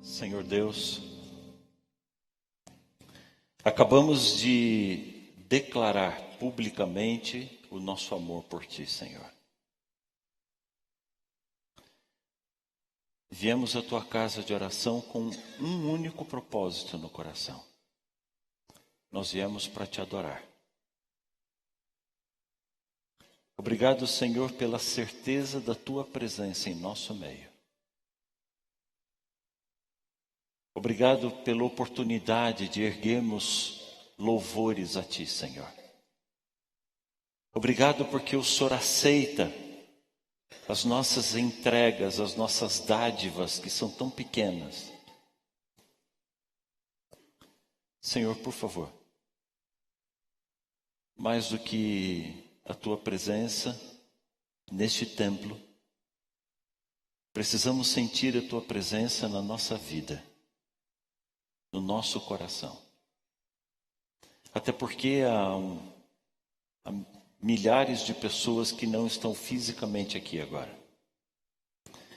Senhor Deus, acabamos de declarar publicamente o nosso amor por Ti, Senhor. Viemos à Tua casa de oração com um único propósito no coração. Nós viemos para Te adorar. Obrigado, Senhor, pela certeza da Tua presença em nosso meio. Obrigado pela oportunidade de erguermos louvores a Ti, Senhor. Obrigado porque o Senhor aceita as nossas entregas, as nossas dádivas que são tão pequenas. Senhor, por favor, mais do que a Tua presença neste templo, precisamos sentir a Tua presença na nossa vida, no nosso coração. Até porque há milhares de pessoas que não estão fisicamente aqui agora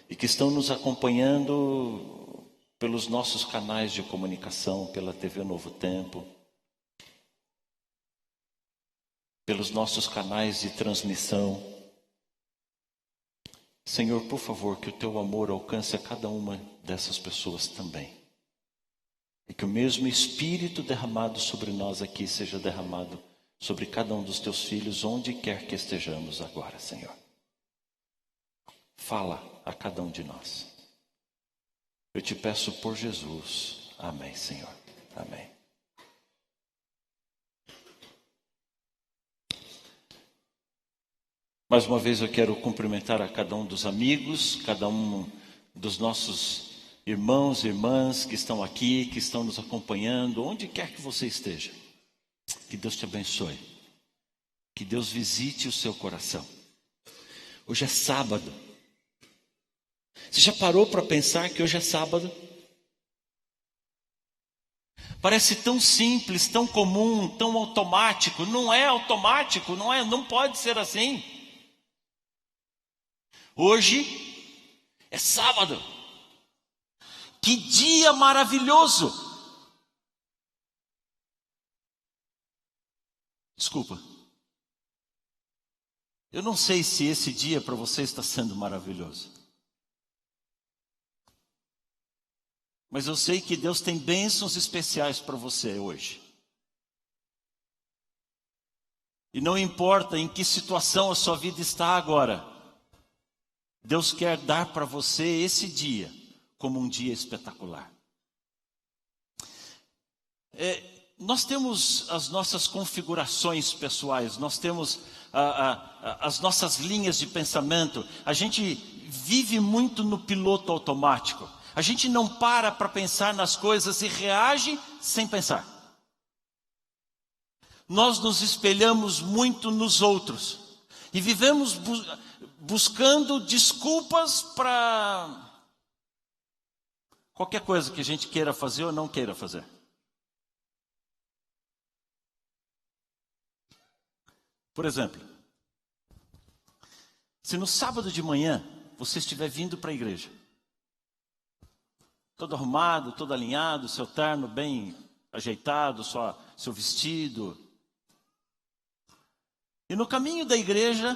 e que estão nos acompanhando pelos nossos canais de comunicação, pela TV Novo Tempo, pelos nossos canais de transmissão. Senhor, por favor, que o Teu amor alcance a cada uma dessas pessoas também. E que o mesmo Espírito derramado sobre nós aqui seja derramado sobre cada um dos Teus filhos, onde quer que estejamos agora, Senhor. Fala a cada um de nós. Eu Te peço por Jesus. Amém, Senhor. Amém. Mais uma vez eu quero cumprimentar a cada um dos amigos, cada um dos nossos irmãos e irmãs que estão aqui, que estão nos acompanhando, onde quer que você esteja. Que Deus te abençoe. Que Deus visite o seu coração. Hoje é sábado. Você já parou para pensar que hoje é sábado? Parece tão simples, tão comum, tão automático. Não é automático, não pode ser assim. Hoje é sábado. Que dia maravilhoso! Desculpa. Eu não sei se esse dia para você está sendo maravilhoso. Mas eu sei que Deus tem bênçãos especiais para você hoje. E não importa em que situação a sua vida está agora, Deus quer dar para você esse dia como um dia espetacular. Nós temos as nossas configurações pessoais, nós temos as nossas linhas de pensamento. A gente vive muito no piloto automático. A gente não para pensar nas coisas e reage sem pensar. Nós nos espelhamos muito nos outros e vivemos buscando desculpas para qualquer coisa que a gente queira fazer ou não queira fazer. Por exemplo, se no sábado de manhã você estiver vindo para a igreja, todo arrumado, todo alinhado, seu terno bem ajeitado, seu vestido, e no caminho da igreja,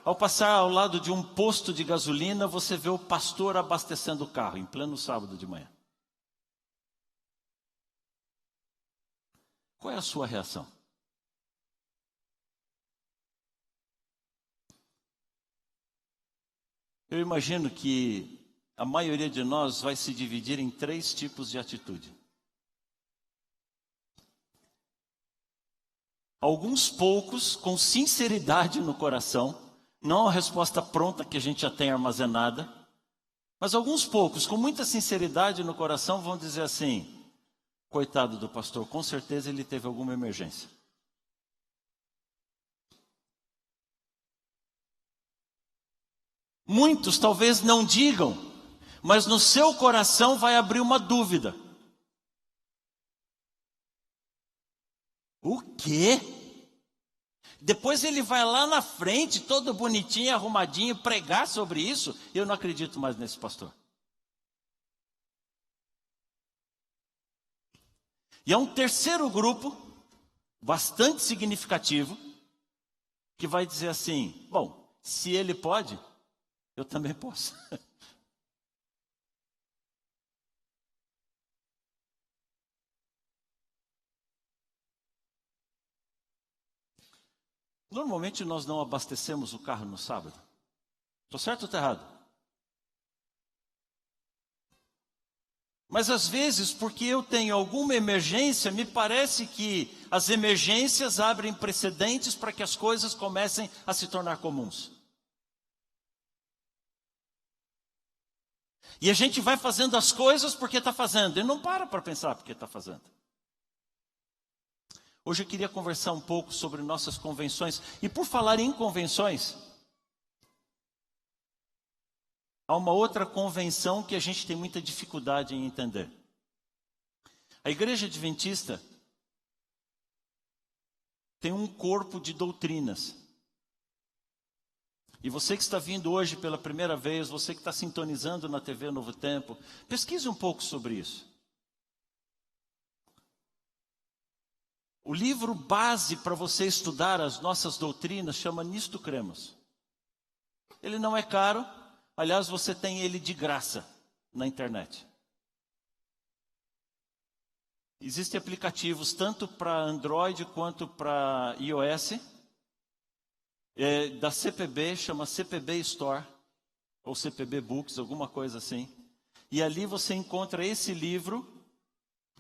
ao passar ao lado de um posto de gasolina, você vê o pastor abastecendo o carro, em pleno sábado de manhã. Qual é a sua reação? Eu imagino que a maioria de nós vai se dividir em 3 tipos de atitude. Alguns poucos, com sinceridade no coração, não a resposta pronta que a gente já tem armazenada, mas alguns poucos, com muita sinceridade no coração, vão dizer assim: coitado do pastor, com certeza ele teve alguma emergência. Muitos talvez não digam, mas no seu coração vai abrir uma dúvida. O quê? Depois ele vai lá na frente, todo bonitinho, arrumadinho, pregar sobre isso? Eu não acredito mais nesse pastor. E há um terceiro grupo, bastante significativo, que vai dizer assim: bom, se ele pode, eu também posso. Normalmente nós não abastecemos o carro no sábado. Estou certo ou estou errado? Mas às vezes, porque eu tenho alguma emergência, me parece que as emergências abrem precedentes para que as coisas comecem a se tornar comuns. E a gente vai fazendo as coisas porque está fazendo, e não para pensar porque está fazendo. Hoje eu queria conversar um pouco sobre nossas convenções. E por falar em convenções, há uma outra convenção que a gente tem muita dificuldade em entender. A Igreja Adventista tem um corpo de doutrinas. E você que está vindo hoje pela primeira vez, você que está sintonizando na TV Novo Tempo, pesquise um pouco sobre isso. O livro base para você estudar as nossas doutrinas chama Nisto Cremos. Ele não é caro, aliás, você tem ele de graça na internet. Existem aplicativos tanto para Android quanto para iOS, da CPB, chama CPB Store, ou CPB Books, alguma coisa assim. E ali você encontra esse livro,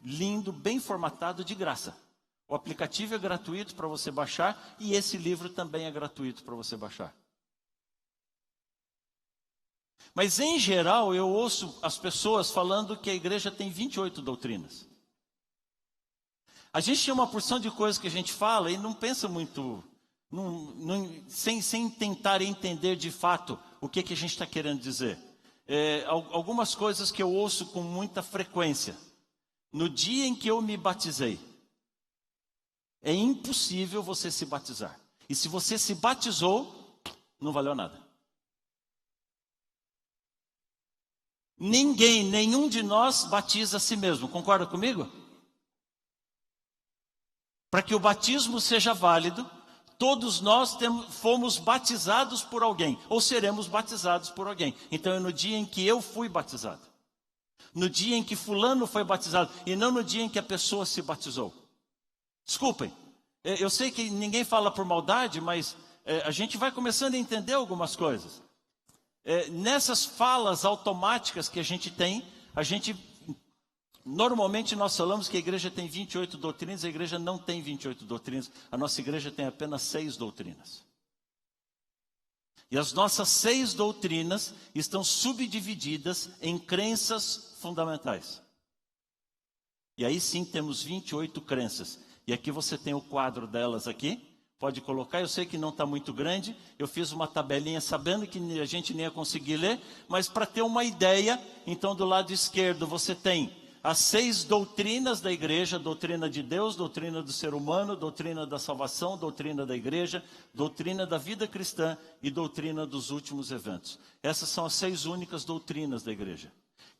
lindo, bem formatado, de graça. O aplicativo é gratuito para você baixar e esse livro também é gratuito para você baixar. Mas em geral eu ouço as pessoas falando que a igreja tem 28 doutrinas. A gente tem uma porção de coisas que a gente fala e não pensa muito, sem tentar entender de fato o que a gente está querendo dizer. Algumas coisas que eu ouço com muita frequência. No dia em que eu me batizei, é impossível você se batizar. E se você se batizou, não valeu nada. Nenhum de nós batiza a si mesmo. Concorda comigo? Para que o batismo seja válido, todos nós fomos batizados por alguém, ou seremos batizados por alguém. Então é no dia em que eu fui batizado. No dia em que fulano foi batizado, e não no dia em que a pessoa se batizou. Desculpem, eu sei que ninguém fala por maldade, mas a gente vai começando a entender algumas coisas. Nessas falas automáticas que a gente tem, normalmente nós falamos que a igreja tem 28 doutrinas, a igreja não tem 28 doutrinas, a nossa igreja tem apenas 6 doutrinas. E as nossas 6 doutrinas estão subdivididas em crenças fundamentais. E aí sim temos 28 crenças. E aqui você tem o quadro delas aqui. Pode colocar, eu sei que não está muito grande. Eu fiz uma tabelinha sabendo que a gente nem ia conseguir ler. Mas para ter uma ideia, então do lado esquerdo você tem as 6 doutrinas da igreja. Doutrina de Deus, doutrina do ser humano, doutrina da salvação, doutrina da igreja, doutrina da vida cristã e doutrina dos últimos eventos. Essas são as 6 únicas doutrinas da igreja.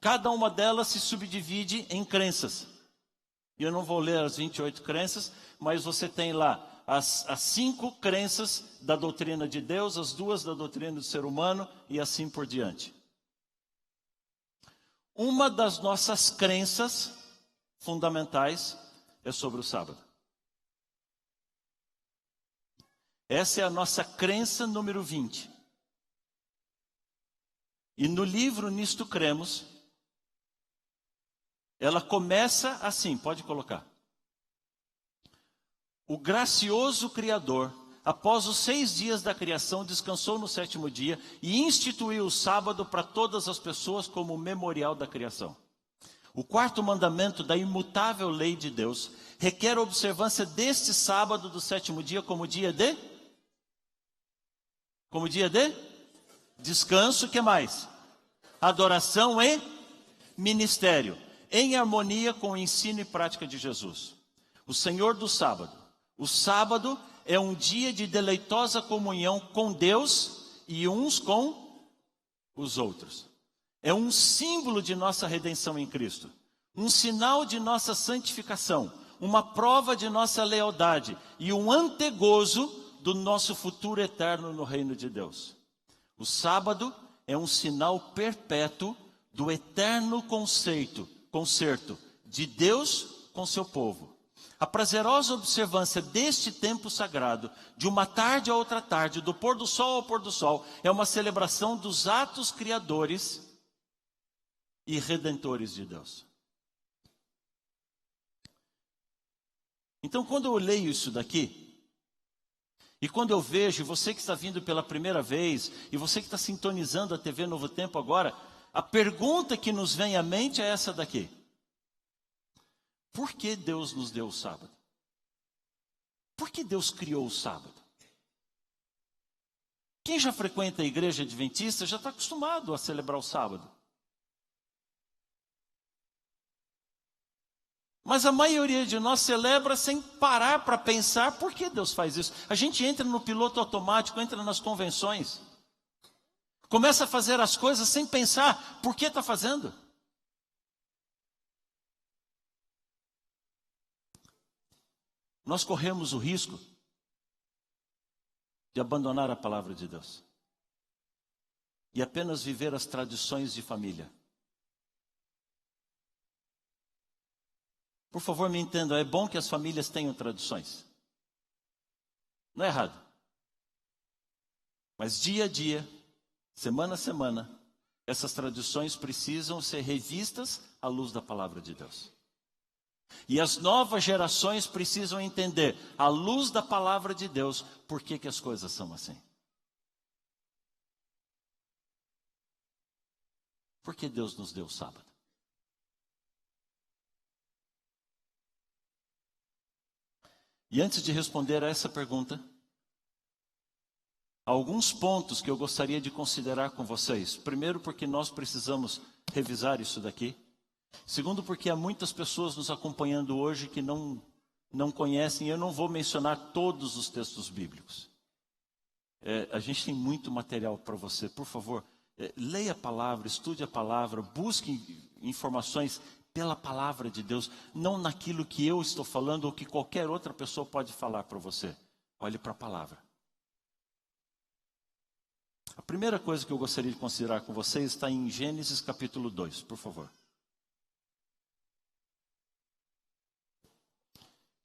Cada uma delas se subdivide em crenças. E eu não vou ler as 28 crenças, mas você tem lá as 5 crenças da doutrina de Deus, as 2 da doutrina do ser humano e assim por diante. Uma das nossas crenças fundamentais é sobre o sábado. Essa é a nossa crença número 20. E no livro Nisto Cremos, ela começa assim, pode colocar. O gracioso Criador, após os 6 dias da criação, descansou no 7º dia e instituiu o sábado para todas as pessoas como memorial da criação. O 4º mandamento da imutável lei de Deus requer a observância deste sábado do 7º dia como dia de descanso, que mais? Adoração e ministério, em harmonia com o ensino e prática de Jesus. O Senhor do sábado. O sábado é um dia de deleitosa comunhão com Deus e uns com os outros. É um símbolo de nossa redenção em Cristo. um sinal de nossa santificação, uma prova de nossa lealdade e um antegozo do nosso futuro eterno no reino de Deus. O sábado é um sinal perpétuo do eterno concerto de Deus com seu povo. A prazerosa observância deste tempo sagrado, de uma tarde a outra tarde, do pôr do sol ao pôr do sol, é uma celebração dos atos criadores e redentores de Deus. Então, quando eu leio isso daqui, e quando eu vejo, você que está vindo pela primeira vez, e você que está sintonizando a TV Novo Tempo agora, a pergunta que nos vem à mente é essa daqui: por que Deus nos deu o sábado? Por que Deus criou o sábado? Quem já frequenta a igreja adventista já está acostumado a celebrar o sábado. Mas a maioria de nós celebra sem parar para pensar por que Deus faz isso. A gente entra no piloto automático, entra nas convenções. Começa a fazer as coisas sem pensar por que está fazendo. Nós corremos o risco de abandonar a palavra de Deus e apenas viver as tradições de família. Por favor, me entendam, é bom que as famílias tenham tradições. Não é errado. Mas dia a dia, semana a semana, essas tradições precisam ser revistas à luz da palavra de Deus. E as novas gerações precisam entender, à luz da palavra de Deus, por que as coisas são assim. Por que Deus nos deu o sábado? E antes de responder a essa pergunta, há alguns pontos que eu gostaria de considerar com vocês. Primeiro, porque nós precisamos revisar isso daqui. Segundo, porque há muitas pessoas nos acompanhando hoje que não conhecem. Eu não vou mencionar todos os textos bíblicos. A gente tem muito material para você. Por favor, leia a palavra, estude a palavra, busque informações pela palavra de Deus, não naquilo que eu estou falando ou que qualquer outra pessoa pode falar para você. Olhe para a palavra. A primeira coisa que eu gostaria de considerar com vocês está em Gênesis capítulo 2, por favor.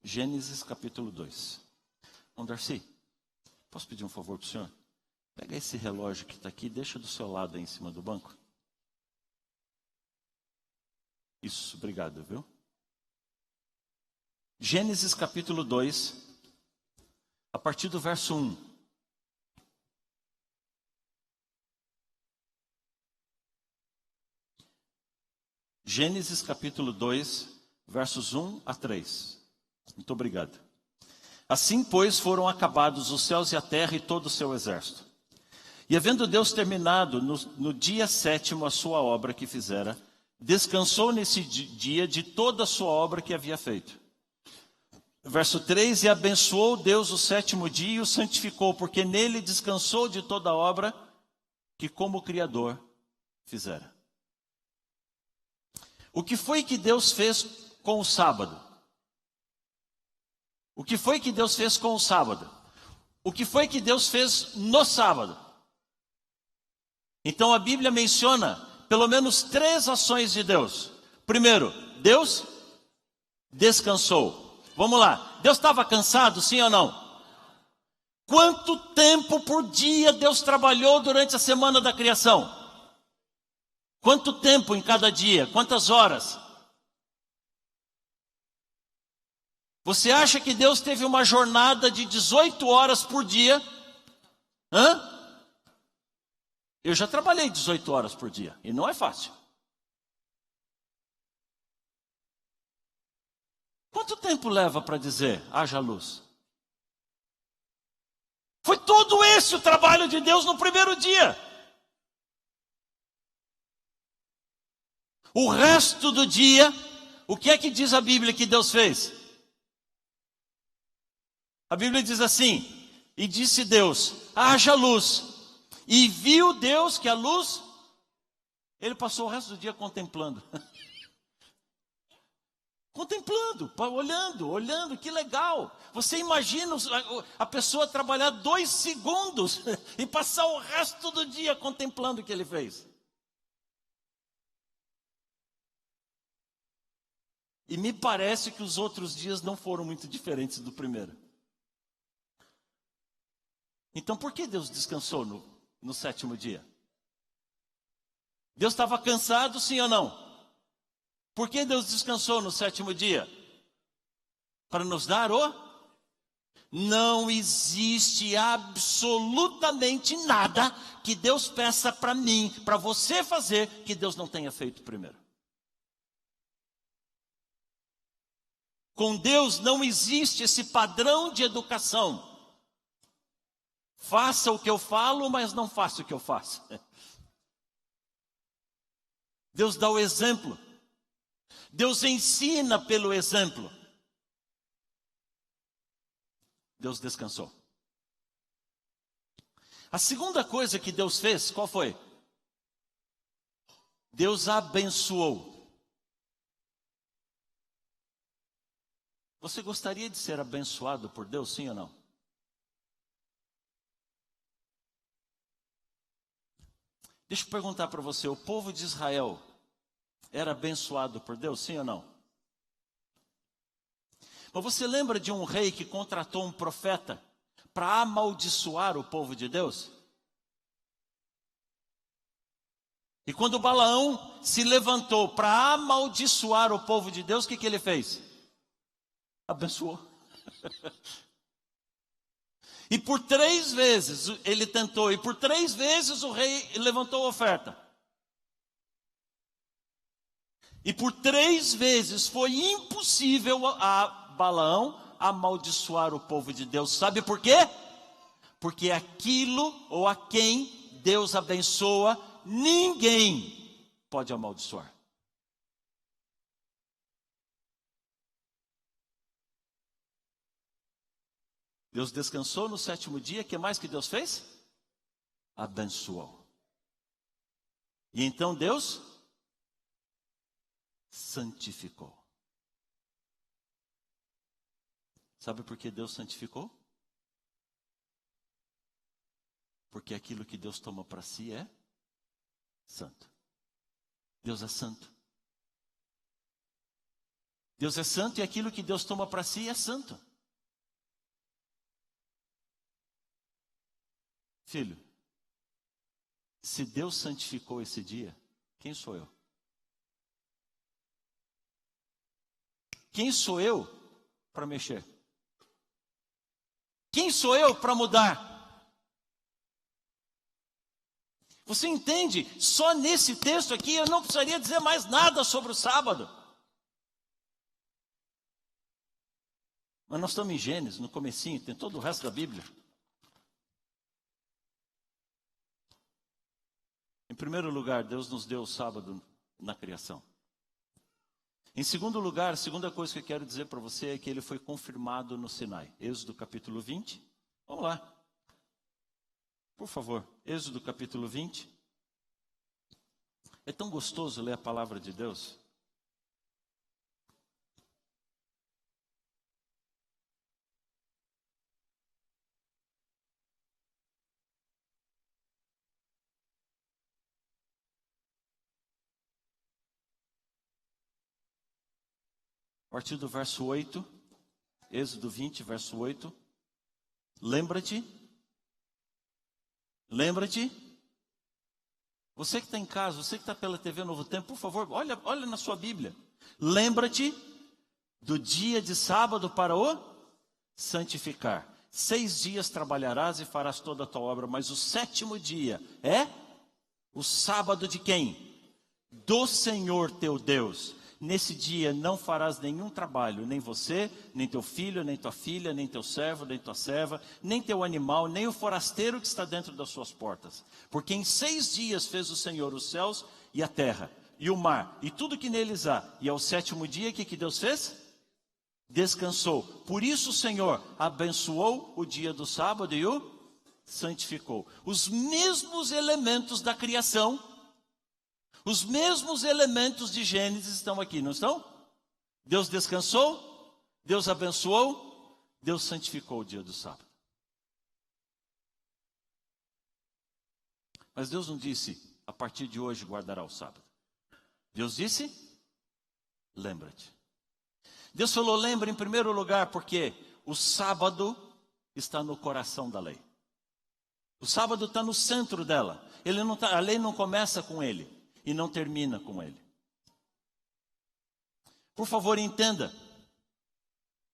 Gênesis capítulo 2. Darcy, posso pedir um favor para o senhor? Pega esse relógio que está aqui e deixa do seu lado aí em cima do banco. Isso, obrigado, viu? Gênesis capítulo 2, a partir do verso 1. Gênesis capítulo 2, versos 1 a 3. Muito obrigado. Assim, pois, foram acabados os céus e a terra e todo o seu exército. E havendo Deus terminado no dia 7º a sua obra que fizera, descansou nesse dia de toda a sua obra que havia feito. Verso 3, e abençoou Deus o 7º dia e o santificou, porque nele descansou de toda a obra que como Criador fizera. O que foi que Deus fez com o sábado? O que foi que Deus fez com o sábado? O que foi que Deus fez no sábado? Então a Bíblia menciona pelo menos 3 ações de Deus. Primeiro, Deus descansou. Vamos lá. Deus estava cansado, sim ou não? Quanto tempo por dia Deus trabalhou durante a semana da criação? Quanto tempo em cada dia? Quantas horas? Você acha que Deus teve uma jornada de 18 horas por dia? Eu já trabalhei 18 horas por dia, e não é fácil. Quanto tempo leva para dizer, haja luz? Foi todo esse o trabalho de Deus no primeiro dia. O resto do dia, o que é que diz a Bíblia que Deus fez? A Bíblia diz assim, e disse Deus, haja luz. E viu Deus que a luz, ele passou o resto do dia contemplando. Contemplando, olhando, que legal. Você imagina a pessoa trabalhar 2 segundos e passar o resto do dia contemplando o que ele fez. E me parece que os outros dias não foram muito diferentes do primeiro. Então por que Deus descansou no 7º dia? Deus estava cansado, sim ou não? Por que Deus descansou no 7º dia? Para nos dar Não existe absolutamente nada que Deus peça para mim, para você fazer, que Deus não tenha feito primeiro. Com Deus não existe esse padrão de educação. Faça o que eu falo, mas não faça o que eu faço. Deus dá o exemplo. Deus ensina pelo exemplo. Deus descansou. A segunda coisa que Deus fez, qual foi? Deus abençoou. Você gostaria de ser abençoado por Deus, sim ou não? Deixa eu perguntar para você, o povo de Israel era abençoado por Deus, sim ou não? Mas você lembra de um rei que contratou um profeta para amaldiçoar o povo de Deus? E quando Balaão se levantou para amaldiçoar o povo de Deus, o que ele fez? Abençoou. E por 3 vezes ele tentou, e por 3 vezes o rei levantou a oferta. E por 3 vezes foi impossível a Balaão amaldiçoar o povo de Deus. Sabe por quê? Porque aquilo ou a quem Deus abençoa, ninguém pode amaldiçoar. Deus descansou no 7º dia, o que mais que Deus fez? Abençoou. E então Deus santificou. Sabe por que Deus santificou? Porque aquilo que Deus toma para si é santo. Deus é santo. Deus é santo e aquilo que Deus toma para si é santo. Filho, se Deus santificou esse dia, quem sou eu? Quem sou eu para mexer? Quem sou eu para mudar? Você entende? Só nesse texto aqui eu não precisaria dizer mais nada sobre o sábado. Mas nós estamos em Gênesis, no comecinho, tem todo o resto da Bíblia. Em primeiro lugar, Deus nos deu o sábado na criação. Em segundo lugar, a segunda coisa que eu quero dizer para você é que ele foi confirmado no Sinai. Êxodo capítulo 20. Vamos lá. Por favor, Êxodo capítulo 20. É tão gostoso ler a palavra de Deus. A partir do verso 8, Êxodo 20, verso 8. Lembra-te. Você que está em casa, você que está pela TV Novo Tempo, por favor, olha na sua Bíblia. Lembra-te do dia de sábado para o santificar. 6 dias trabalharás e farás toda a tua obra, mas o 7º dia é o sábado de quem? Do Senhor teu Deus. Nesse dia não farás nenhum trabalho, nem você, nem teu filho, nem tua filha, nem teu servo, nem tua serva, nem teu animal, nem o forasteiro que está dentro das suas portas. Porque em 6 dias fez o Senhor os céus e a terra, e o mar, e tudo que neles há. E ao 7º dia, o que Deus fez? Descansou. Por isso o Senhor abençoou o dia do sábado e o santificou. Os mesmos elementos da criação, os mesmos elementos de Gênesis estão aqui, não estão? Deus descansou, Deus abençoou, Deus santificou o dia do sábado. Mas Deus não disse, a partir de hoje guardará o sábado. Deus disse, lembra-te. Deus falou, lembra em primeiro lugar, porque o sábado está no coração da lei. O sábado está no centro dela. A lei não começa com ele e não termina com ele. Por favor, entenda.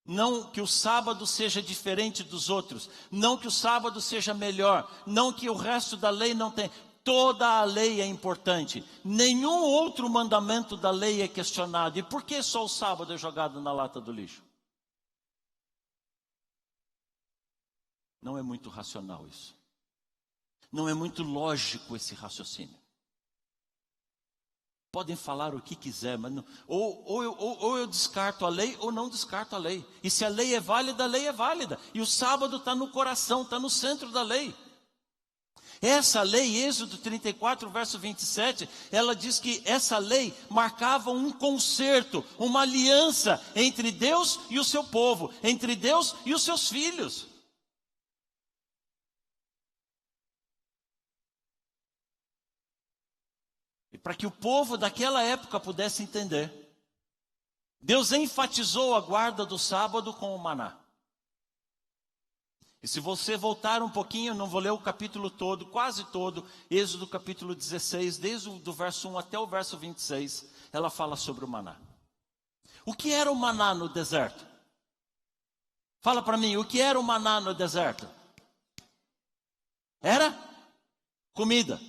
Não que o sábado seja diferente dos outros. Não que o sábado seja melhor. Não que o resto da lei não tem. Toda a lei é importante. Nenhum outro mandamento da lei é questionado. E por que só o sábado é jogado na lata do lixo? Não é muito racional isso. Não é muito lógico esse raciocínio. Podem falar o que quiser, mas não, ou eu descarto a lei ou não descarto a lei. E se a lei é válida, a lei é válida. E o sábado está no coração, está no centro da lei. Essa lei, Êxodo 34, verso 27, ela diz que essa lei marcava um concerto, uma aliança entre Deus e o seu povo, entre Deus e os seus filhos. E para que o povo daquela época pudesse entender, Deus enfatizou a guarda do sábado com o maná. E se você voltar um pouquinho, eu não vou ler o capítulo todo, quase todo, Êxodo capítulo 16, desde o verso 1 até o verso 26, ela fala sobre o maná. O que era o maná no deserto? Fala para mim, o que era o maná no deserto? Era comida.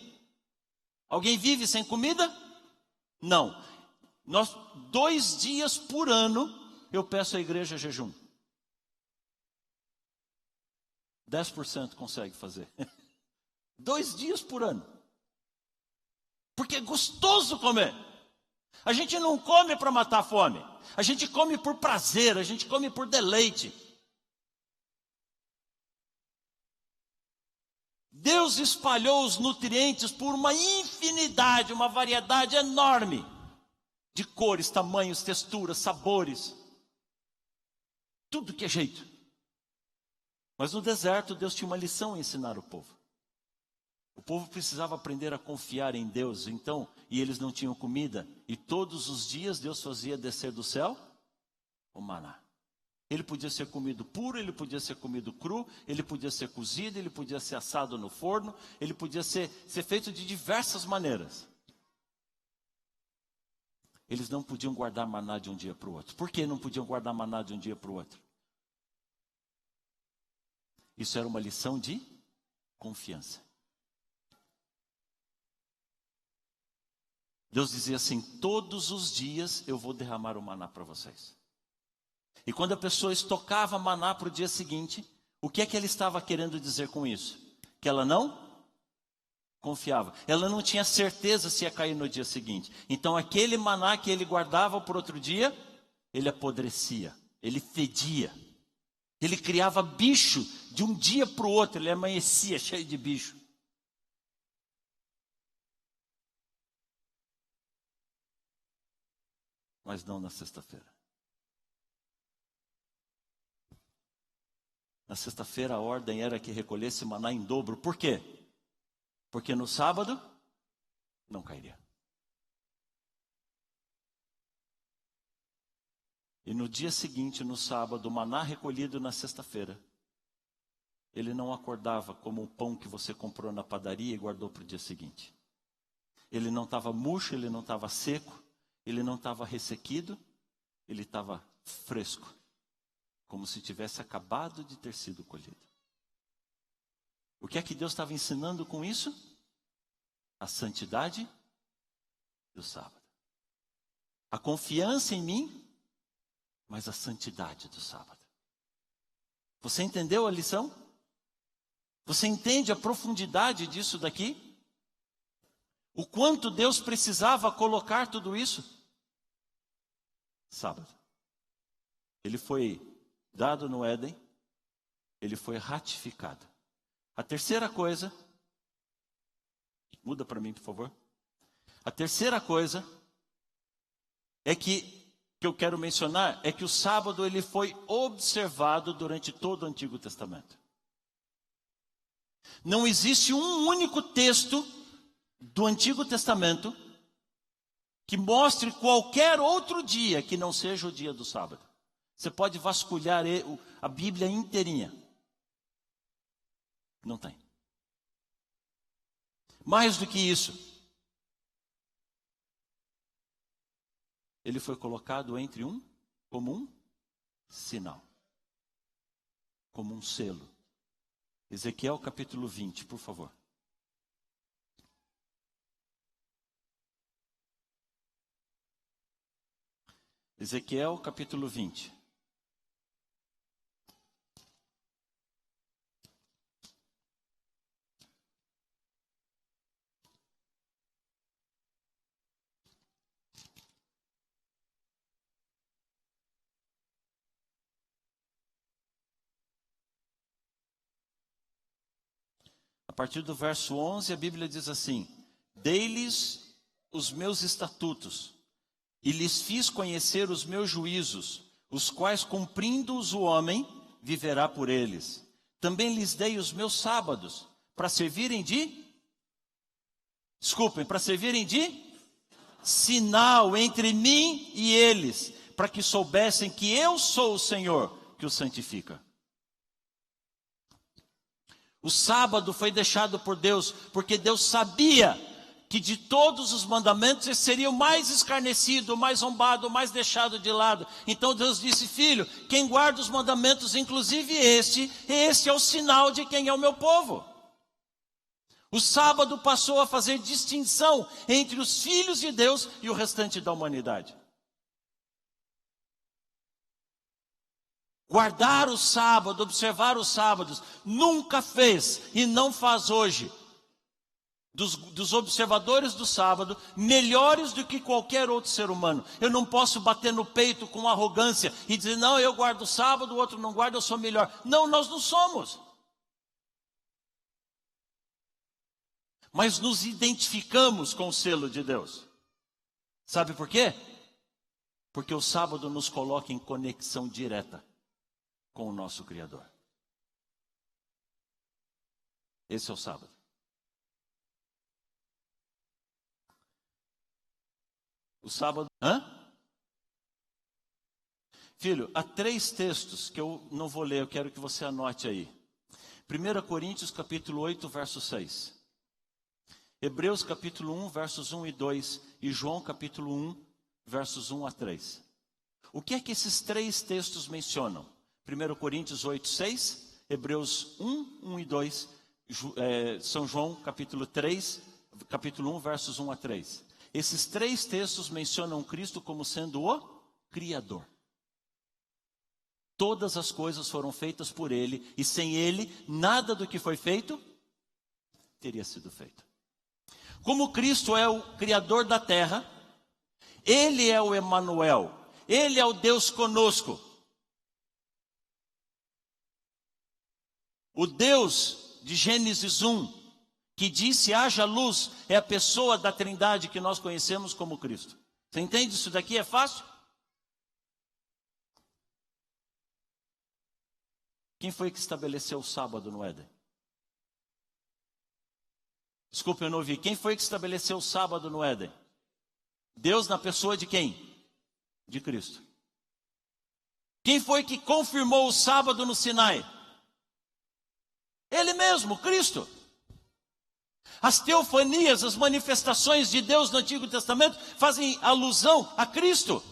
Alguém vive sem comida? Não. 2 dias por ano, eu peço à igreja jejum. 10% consegue fazer. 2 dias por ano. Porque é gostoso comer. A gente não come para matar a fome. A gente come por prazer, a gente come por deleite. Deus espalhou os nutrientes por uma infinidade, uma variedade enorme de cores, tamanhos, texturas, sabores. Tudo que é jeito. Mas no deserto, Deus tinha uma lição a ensinar o povo. O povo precisava aprender a confiar em Deus, então, e eles não tinham comida. E todos os dias Deus fazia descer do céu o maná. Ele podia ser comido puro, ele podia ser comido cru, ele podia ser cozido, ele podia ser assado no forno, ele podia ser feito de diversas maneiras. Eles não podiam guardar maná de um dia para o outro. Por que não podiam guardar maná de um dia para o outro? Isso era uma lição de confiança. Deus dizia assim, todos os dias eu vou derramar o maná para vocês. E quando a pessoa estocava maná para o dia seguinte, o que é que ela estava querendo dizer com isso? Que ela não confiava. Ela não tinha certeza se ia cair no dia seguinte. Então aquele maná que ele guardava para outro dia, ele apodrecia, ele fedia. Ele criava bicho de um dia para o outro, ele amanhecia cheio de bicho. Mas não na sexta-feira. Na sexta-feira a ordem era que recolhesse maná em dobro. Por quê? Porque no sábado não cairia. E no dia seguinte, no sábado, o maná recolhido na sexta-feira, ele não acordava como o pão que você comprou na padaria e guardou para o dia seguinte. Ele não estava murcho, ele não estava seco, ele não estava ressequido, ele estava fresco, como se tivesse acabado de ter sido colhido. O que é que Deus estava ensinando com isso? A santidade do sábado. A confiança em mim, mas a santidade do sábado. Você entendeu a lição? Você entende a profundidade disso daqui? O quanto Deus precisava colocar tudo isso? Sábado. Ele foi dado no Éden, ele foi ratificado. A terceira coisa, muda para mim, por favor. A terceira coisa é que que eu quero mencionar é que o sábado ele foi observado durante todo o Antigo Testamento. Não existe um único texto do Antigo Testamento que mostre qualquer outro dia que não seja o dia do sábado. Você pode vasculhar a Bíblia inteirinha. Não tem. Mais do que isso, ele foi colocado como um sinal, como um selo. Ezequiel capítulo 20, por favor. Ezequiel capítulo 20. A partir do verso 11, a Bíblia diz assim: dei-lhes os meus estatutos, e lhes fiz conhecer os meus juízos, os quais, cumprindo-os o homem, viverá por eles. Também lhes dei os meus sábados, para servirem para servirem de sinal entre mim e eles, para que soubessem que eu sou o Senhor que os santifica. O sábado foi deixado por Deus, porque Deus sabia que de todos os mandamentos esse seria o mais escarnecido, o mais zombado, o mais deixado de lado. Então Deus disse: filho, quem guarda os mandamentos, inclusive este é o sinal de quem é o meu povo. O sábado passou a fazer distinção entre os filhos de Deus e o restante da humanidade. Guardar o sábado, observar os sábados, nunca fez e não faz hoje dos observadores do sábado melhores do que qualquer outro ser humano. Eu não posso bater no peito com arrogância e dizer: não, eu guardo o sábado, o outro não guarda, eu sou melhor. Não, nós não somos. Mas nos identificamos com o selo de Deus. Sabe por quê? Porque o sábado nos coloca em conexão direta com o nosso Criador. Esse é o sábado. O sábado... Filho, há 3 textos que eu não vou ler, eu quero que você anote aí. 1 Coríntios capítulo 8, verso 6. Hebreus capítulo 1, versos 1 e 2. E João capítulo 1, versos 1 a 3. O que é que esses 3 textos mencionam? 1 Coríntios 8, 6, Hebreus 1, 1 e 2, São João capítulo 1, versos 1 a 3. Esses 3 textos mencionam Cristo como sendo o Criador. Todas as coisas foram feitas por Ele, e sem Ele, nada do que foi feito teria sido feito. Como Cristo é o Criador da terra, Ele é o Emanuel, Ele é o Deus conosco. O Deus de Gênesis 1, que disse haja luz, é a pessoa da Trindade que nós conhecemos como Cristo. Você entende isso daqui? É fácil? Quem foi que estabeleceu o sábado no Éden? Desculpa, eu não ouvi. Quem foi que estabeleceu o sábado no Éden? Deus na pessoa de quem? De Cristo. Quem foi que confirmou o sábado no Sinai? Ele mesmo, Cristo. As teofanias, as manifestações de Deus no Antigo Testamento fazem alusão a Cristo.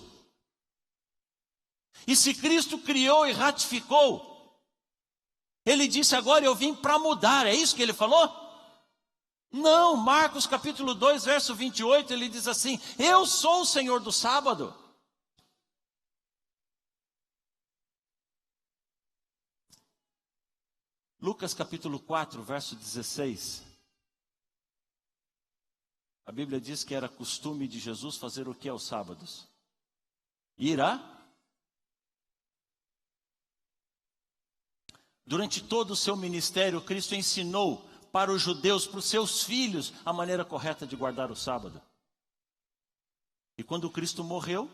E se Cristo criou e ratificou, Ele disse: agora eu vim para mudar. É isso que Ele falou? Não, Marcos capítulo 2, verso 28, Ele diz assim: eu sou o Senhor do sábado. Lucas capítulo 4, verso 16. A Bíblia diz que era costume de Jesus fazer o que aos sábados? Durante todo o seu ministério, Cristo ensinou para os judeus, para os seus filhos, a maneira correta de guardar o sábado. E quando Cristo morreu,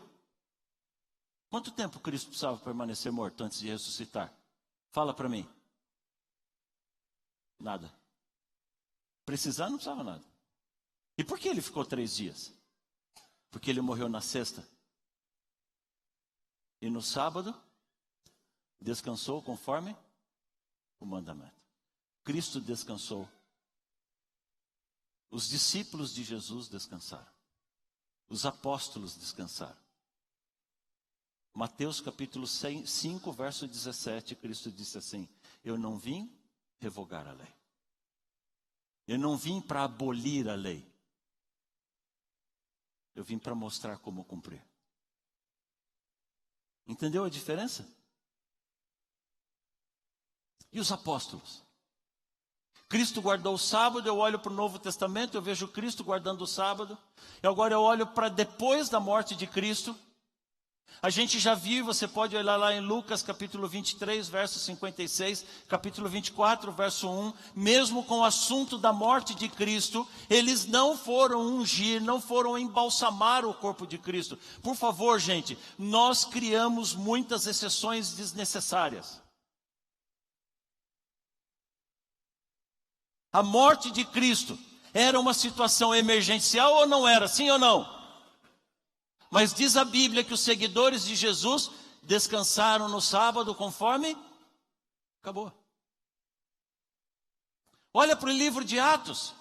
Quanto tempo Cristo precisava permanecer morto antes de ressuscitar? Fala para mim. Nada. Precisar não precisava nada. E por que ele ficou 3 dias? Porque ele morreu na sexta. E no sábado, descansou conforme o mandamento. Cristo descansou. Os discípulos de Jesus descansaram. Os apóstolos descansaram. Mateus capítulo 5, verso 17, Cristo disse assim: eu não vim revogar a lei. Eu não vim para abolir a lei. Eu vim para mostrar como cumprir. Entendeu a diferença? E os apóstolos? Cristo guardou o sábado, eu olho para o Novo Testamento, eu vejo Cristo guardando o sábado. E agora eu olho para depois da morte de Cristo. A gente já viu, você pode olhar lá em Lucas capítulo 23, verso 56, capítulo 24, verso 1, mesmo com o assunto da morte de Cristo, eles não foram ungir, não foram embalsamar o corpo de Cristo. Por favor, gente, nós criamos muitas exceções desnecessárias. A morte de Cristo era uma situação emergencial ou não era? Sim ou não? Mas diz a Bíblia que os seguidores de Jesus descansaram no sábado conforme acabou. Olha para o livro de Atos.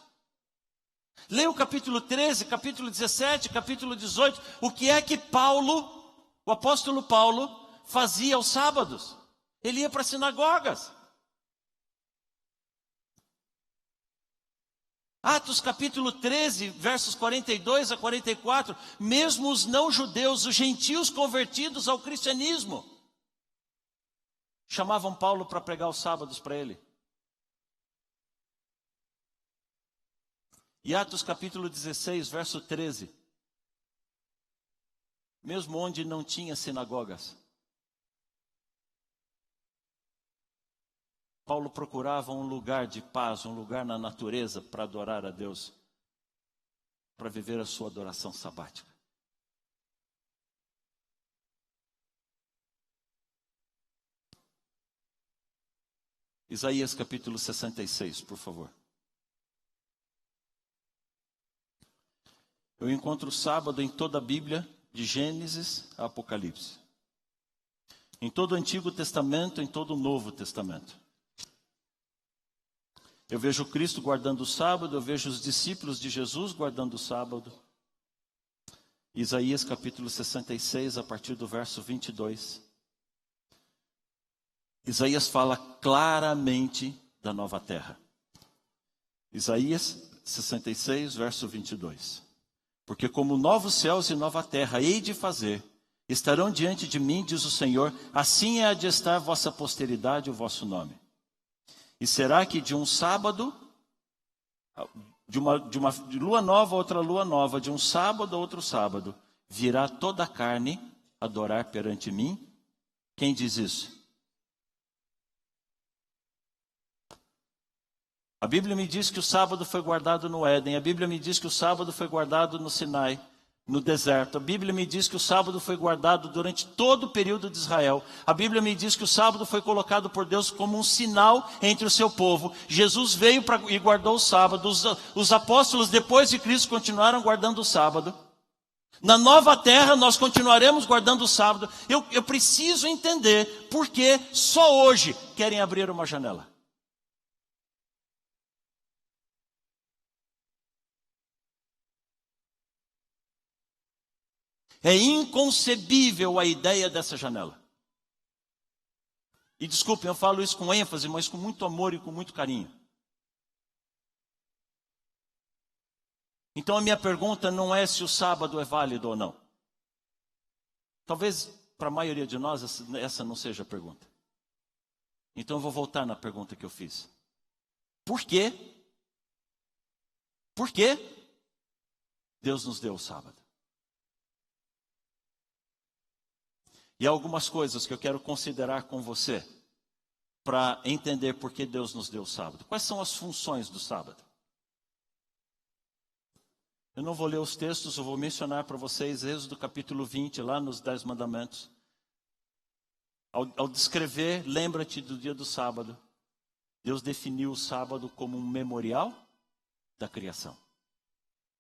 Leia o capítulo 13, capítulo 17, capítulo 18. O que é que Paulo, o apóstolo Paulo, fazia aos sábados? Ele ia para as sinagogas. Atos capítulo 13, versos 42 a 44, mesmo os não-judeus, os gentios convertidos ao cristianismo, chamavam Paulo para pregar os sábados para ele. E Atos capítulo 16, verso 13, mesmo onde não tinha sinagogas, Paulo procurava um lugar de paz, um lugar na natureza para adorar a Deus, para viver a sua adoração sabática. Isaías capítulo 66, por favor. Eu encontro o sábado em toda a Bíblia, de Gênesis a Apocalipse. Em todo o Antigo Testamento, em todo o Novo Testamento. Eu vejo Cristo guardando o sábado, eu vejo os discípulos de Jesus guardando o sábado. Isaías capítulo 66, a partir do verso 22. Isaías fala claramente da nova terra. Isaías 66, verso 22. Porque como novos céus e nova terra hei de fazer, estarão diante de mim, diz o Senhor, assim é de estar vossa posteridade e o vosso nome. E será que de um sábado, de lua nova a outra lua nova, de um sábado a outro sábado, virá toda a carne adorar perante mim? Quem diz isso? A Bíblia me diz que o sábado foi guardado no Éden. A Bíblia me diz que o sábado foi guardado no Sinai, no deserto. A Bíblia me diz que o sábado foi guardado durante todo o período de Israel. A Bíblia me diz que o sábado foi colocado por Deus como um sinal entre o seu povo. Jesus veio e guardou o sábado. Os apóstolos, depois de Cristo, continuaram guardando o sábado. Na nova terra, nós continuaremos guardando o sábado. Eu preciso entender por que só hoje querem abrir uma janela. É inconcebível a ideia dessa janela. E desculpem, eu falo isso com ênfase, mas com muito amor e com muito carinho. Então a minha pergunta não é se o sábado é válido ou não. Talvez para a maioria de nós essa não seja a pergunta. Então eu vou voltar na pergunta que eu fiz. Por quê? Por que Deus nos deu o sábado? E há algumas coisas que eu quero considerar com você para entender por que Deus nos deu o sábado. Quais são as funções do sábado? Eu não vou ler os textos, eu vou mencionar para vocês Êxodo capítulo 20, lá nos 10 mandamentos. Ao descrever, lembra-te do dia do sábado. Deus definiu o sábado como um memorial da criação.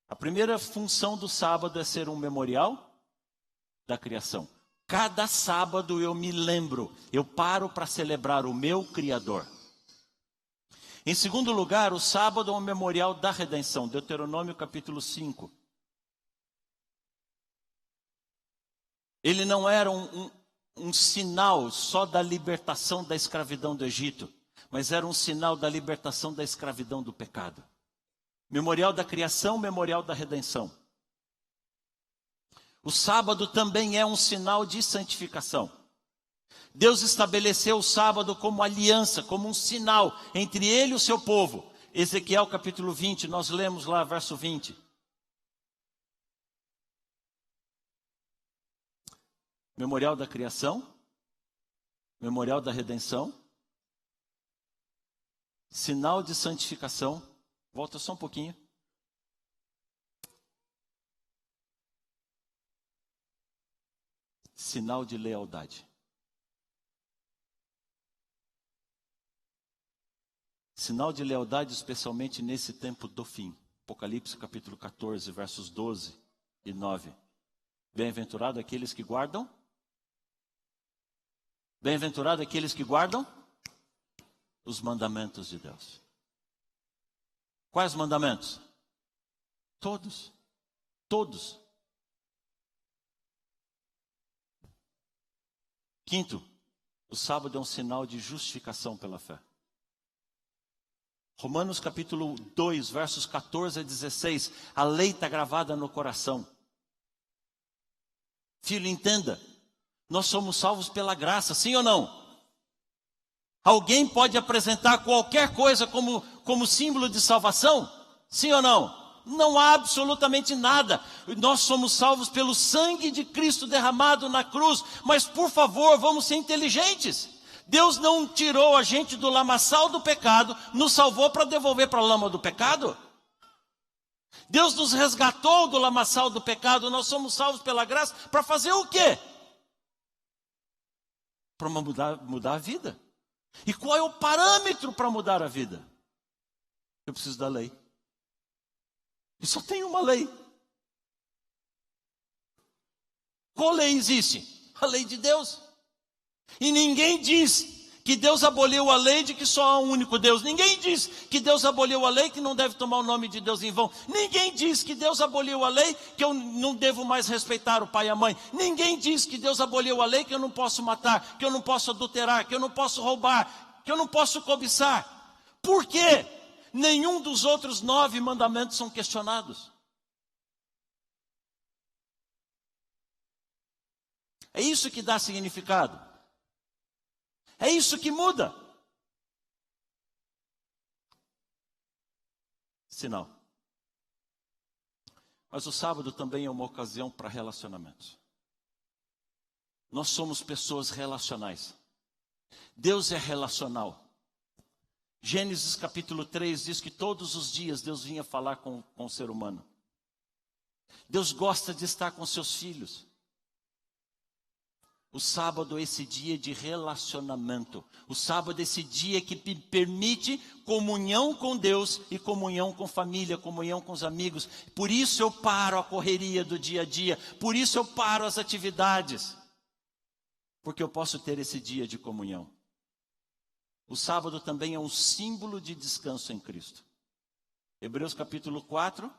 A primeira função do sábado é ser um memorial da criação. Cada sábado eu me lembro, eu paro para celebrar o meu Criador. Em segundo lugar, o sábado é um memorial da redenção. Deuteronômio capítulo 5. Ele não era um sinal só da libertação da escravidão do Egito, mas era um sinal da libertação da escravidão do pecado. Memorial da criação, memorial da redenção. O sábado também é um sinal de santificação. Deus estabeleceu o sábado como aliança, como um sinal entre ele e o seu povo. Ezequiel capítulo 20, nós lemos lá, verso 20. Memorial da criação, memorial da redenção, sinal de santificação. Volta só um pouquinho. Sinal de lealdade. Sinal de lealdade, especialmente nesse tempo do fim. Apocalipse capítulo 14, versos 12 e 9. Bem-aventurado aqueles que guardam. Bem-aventurado aqueles que guardam os mandamentos de Deus. Quais mandamentos? Todos. Todos. Quinto, o sábado é um sinal de justificação pela fé. Romanos capítulo 2, versos 14 a 16. A lei está gravada no coração. Filho, entenda. Nós somos salvos pela graça, sim ou não? Alguém pode apresentar qualquer coisa como símbolo de salvação? Sim ou não? Não há absolutamente nada. Nós somos salvos pelo sangue de Cristo derramado na cruz. Mas, por favor, vamos ser inteligentes. Deus não tirou a gente do lamaçal do pecado, nos salvou para devolver para a lama do pecado. Deus nos resgatou do lamaçal do pecado, nós somos salvos pela graça, para fazer o quê? Para mudar a vida. E qual é o parâmetro para mudar a vida? Eu preciso da lei. E só tem uma lei. Qual lei existe? A lei de Deus. E ninguém diz que Deus aboliu a lei de que só há um único Deus. Ninguém diz que Deus aboliu a lei que não deve tomar o nome de Deus em vão. Ninguém diz que Deus aboliu a lei que eu não devo mais respeitar o pai e a mãe. Ninguém diz que Deus aboliu a lei que eu não posso matar, que eu não posso adulterar, que eu não posso roubar, que eu não posso cobiçar. Por quê? Nenhum dos outros 9 mandamentos são questionados. É isso que dá significado. É isso que muda. Sinal. Mas o sábado também é uma ocasião para relacionamentos. Nós somos pessoas relacionais. Deus é relacional. Gênesis capítulo 3 diz que todos os dias Deus vinha falar com o ser humano. Deus gosta de estar com seus filhos. O sábado é esse dia de relacionamento. O sábado é esse dia que permite comunhão com Deus e comunhão com família, comunhão com os amigos. Por isso eu paro a correria do dia a dia. Por isso eu paro as atividades. Porque eu posso ter esse dia de comunhão. O sábado também é um símbolo de descanso em Cristo. Hebreus capítulo 4.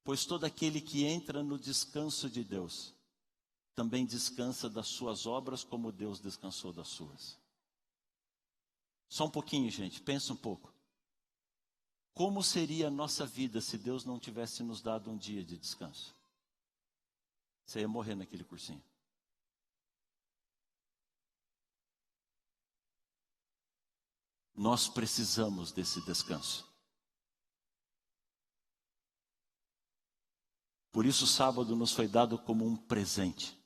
Pois todo aquele que entra no descanso de Deus também descansa das suas obras como Deus descansou das suas. Só um pouquinho, gente, pensa um pouco. Como seria a nossa vida se Deus não tivesse nos dado um dia de descanso? Você ia morrer naquele cursinho. Nós precisamos desse descanso. Por isso o sábado nos foi dado como um presente.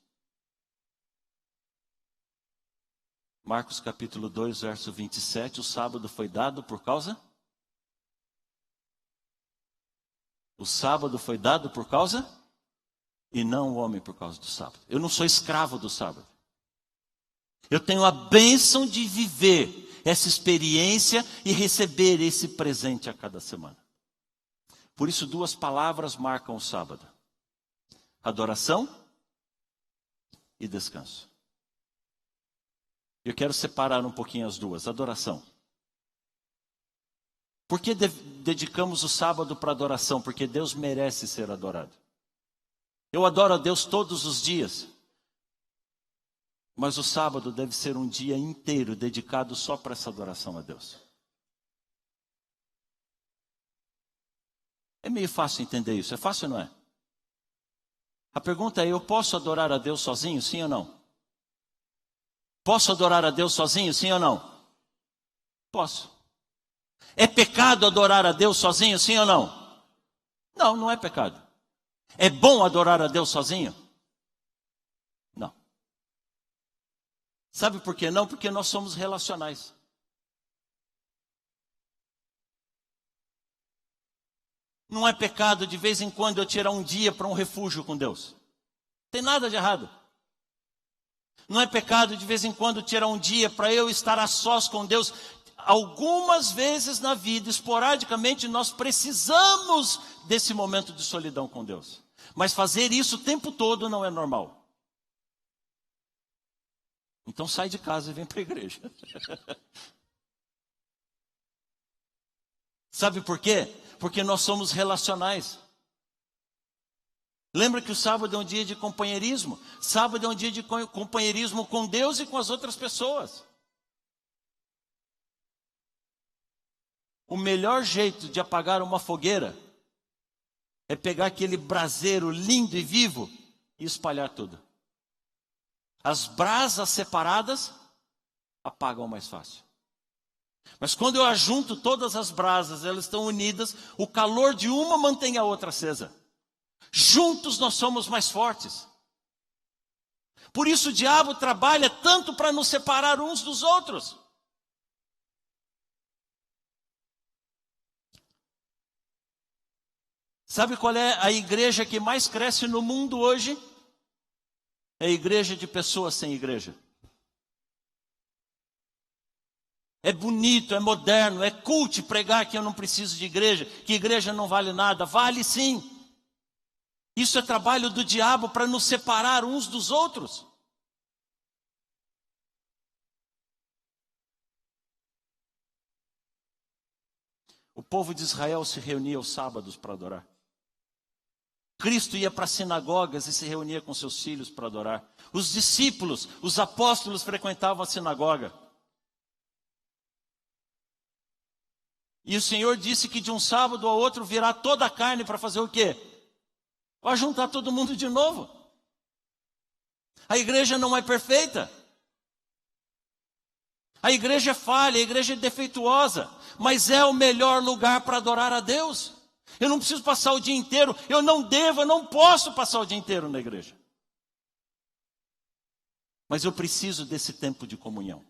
Marcos capítulo 2, verso 27, o sábado foi dado por causa? O sábado foi dado por causa? E não o homem por causa do sábado. Eu não sou escravo do sábado. Eu tenho a bênção de viver essa experiência e receber esse presente a cada semana. Por isso, duas palavras marcam o sábado: adoração e descanso. Eu quero separar um pouquinho as duas. Adoração. Por que dedicamos o sábado para adoração? Porque Deus merece ser adorado. Eu adoro a Deus todos os dias. Mas o sábado deve ser um dia inteiro dedicado só para essa adoração a Deus. É meio fácil entender isso. É fácil, não é? A pergunta é: eu posso adorar a Deus sozinho, sim ou não? Posso adorar a Deus sozinho, sim ou não? Posso. É pecado adorar a Deus sozinho, sim ou não? Não, não é pecado. É bom adorar a Deus sozinho? Não. Sabe por que não? Porque nós somos relacionais. Não é pecado de vez em quando eu tirar um dia para um refúgio com Deus. Não tem nada de errado. Não é pecado de vez em quando tirar um dia para eu estar a sós com Deus. Algumas vezes na vida, esporadicamente, nós precisamos desse momento de solidão com Deus. Mas fazer isso o tempo todo não é normal. Então sai de casa e vem para a igreja. Sabe por quê? Porque nós somos relacionais. Lembra que o sábado é um dia de companheirismo? Sábado é um dia de companheirismo com Deus e com as outras pessoas. O melhor jeito de apagar uma fogueira é pegar aquele braseiro lindo e vivo e espalhar tudo. As brasas separadas apagam mais fácil. Mas quando eu ajunto todas as brasas, elas estão unidas, o calor de uma mantém a outra acesa. Juntos nós somos mais fortes. Por isso o diabo trabalha tanto para nos separar uns dos outros. Sabe qual é a igreja que mais cresce no mundo hoje? É a igreja de pessoas sem igreja. É bonito, é moderno, é cult pregar que eu não preciso de igreja, que igreja não vale nada. Vale sim. Isso é trabalho do diabo para nos separar uns dos outros. O povo de Israel se reunia aos sábados para adorar. Cristo ia para sinagogas e se reunia com seus filhos para adorar. Os discípulos, os apóstolos frequentavam a sinagoga. E o Senhor disse que de um sábado ao outro virá toda a carne para fazer o quê? Para juntar todo mundo de novo. A igreja não é perfeita. A igreja é falha, a igreja é defeituosa. Mas é o melhor lugar para adorar a Deus. Eu não preciso passar o dia inteiro, eu não posso passar o dia inteiro na igreja. Mas eu preciso desse tempo de comunhão.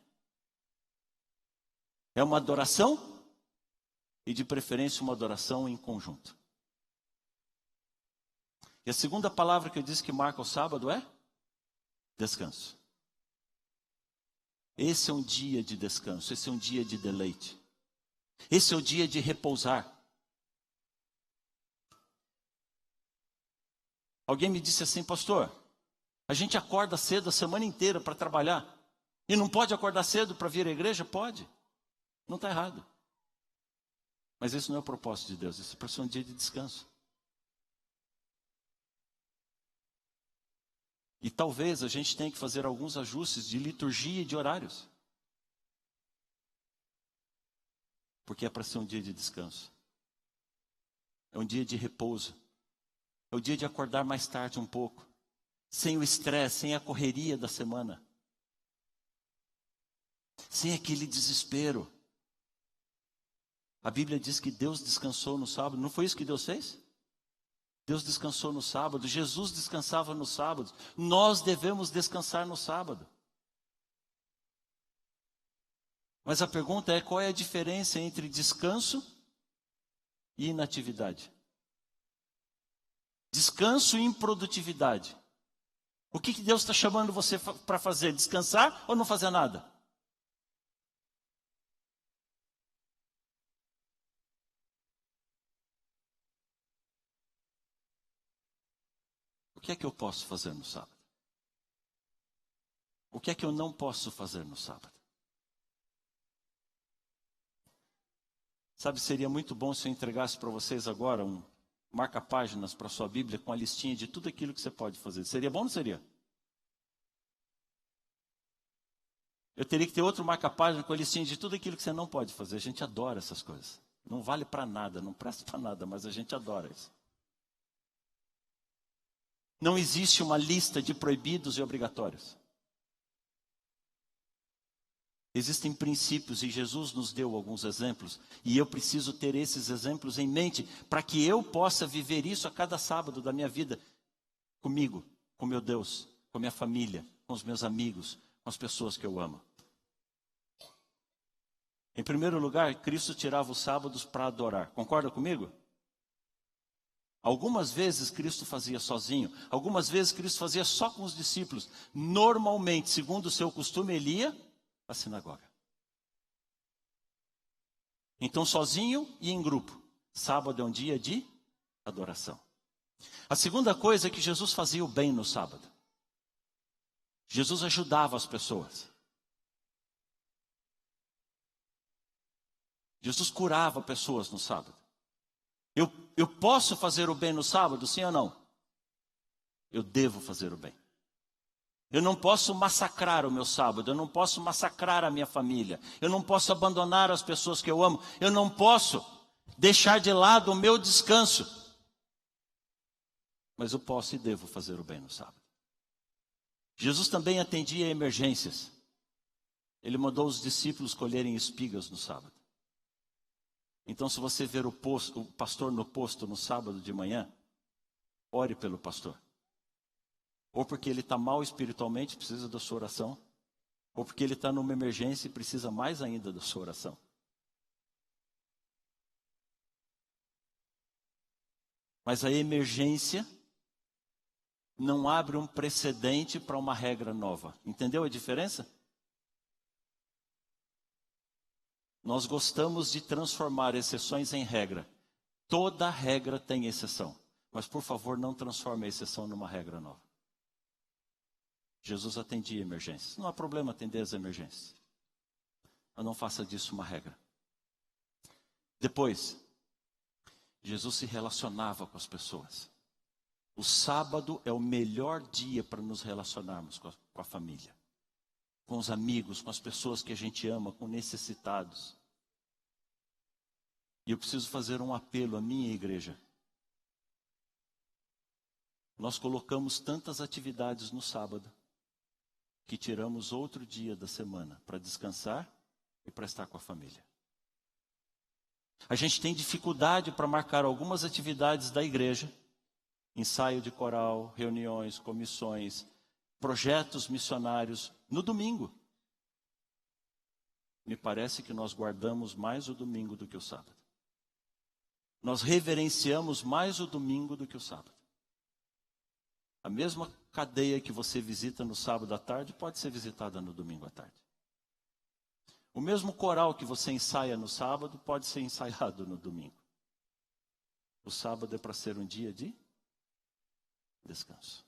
É uma adoração e de preferência uma adoração em conjunto. E a segunda palavra que eu disse que marca o sábado é descanso. Esse é um dia de descanso, esse é um dia de deleite. Esse é o dia de repousar. Alguém me disse assim: pastor, a gente acorda cedo a semana inteira para trabalhar e não pode acordar cedo para vir à igreja? Pode, não está errado. Mas esse não é o propósito de Deus, esse é para ser um dia de descanso. E talvez a gente tenha que fazer alguns ajustes de liturgia e de horários. Porque é para ser um dia de descanso. É um dia de repouso. É o dia de acordar mais tarde um pouco. Sem o estresse, sem a correria da semana. Sem aquele desespero. A Bíblia diz que Deus descansou no sábado. Não foi isso que Deus fez? Deus descansou no sábado. Jesus descansava no sábado. Nós devemos descansar no sábado. Mas a pergunta é: qual é a diferença entre descanso e inatividade? Descanso e improdutividade. O que Deus está chamando você para fazer? Descansar ou não fazer nada? O que é que eu posso fazer no sábado? O que é que eu não posso fazer no sábado? Sabe, seria muito bom se eu entregasse para vocês agora um marca-páginas para a sua Bíblia com a listinha de tudo aquilo que você pode fazer. Seria bom ou não seria? Eu teria que ter outro marca-página com a listinha de tudo aquilo que você não pode fazer. A gente adora essas coisas. Não vale para nada, não presta para nada, mas a gente adora isso. Não existe uma lista de proibidos e obrigatórios. Existem princípios e Jesus nos deu alguns exemplos. E eu preciso ter esses exemplos em mente para que eu possa viver isso a cada sábado da minha vida. Comigo, com meu Deus, com minha família, com os meus amigos, com as pessoas que eu amo. Em primeiro lugar, Cristo tirava os sábados para adorar. Concorda comigo? Algumas vezes Cristo fazia sozinho. Algumas vezes Cristo fazia só com os discípulos. Normalmente, segundo o seu costume, ele ia à sinagoga. Então, sozinho e em grupo. Sábado é um dia de adoração. A segunda coisa é que Jesus fazia o bem no sábado. Jesus ajudava as pessoas. Jesus curava pessoas no sábado. Eu posso fazer o bem no sábado, sim ou não? Eu devo fazer o bem. Eu não posso massacrar o meu sábado, eu não posso massacrar a minha família, eu não posso abandonar as pessoas que eu amo, eu não posso deixar de lado o meu descanso. Mas eu posso e devo fazer o bem no sábado. Jesus também atendia emergências. Ele mandou os discípulos colherem espigas no sábado. Então, se você ver o pastor no posto no sábado de manhã, ore pelo pastor. Ou porque ele está mal espiritualmente, precisa da sua oração. Ou porque ele está numa emergência e precisa mais ainda da sua oração. Mas a emergência não abre um precedente para uma regra nova. Entendeu a diferença? Nós gostamos de transformar exceções em regra. Toda regra tem exceção. Mas, por favor, não transforme a exceção numa regra nova. Jesus atendia emergências. Não há problema atender as emergências. Mas não faça disso uma regra. Depois, Jesus se relacionava com as pessoas. O sábado é o melhor dia para nos relacionarmos com a família. Com os amigos, com as pessoas que a gente ama, com necessitados. E eu preciso fazer um apelo à minha igreja. Nós colocamos tantas atividades no sábado, que tiramos outro dia da semana para descansar e para estar com a família. A gente tem dificuldade para marcar algumas atividades da igreja, ensaio de coral, reuniões, comissões, projetos missionários, no domingo. Me parece que nós guardamos mais o domingo do que o sábado. Nós reverenciamos mais o domingo do que o sábado. A mesma cadeia que você visita no sábado à tarde pode ser visitada no domingo à tarde. O mesmo coral que você ensaia no sábado pode ser ensaiado no domingo. O sábado é para ser um dia de descanso.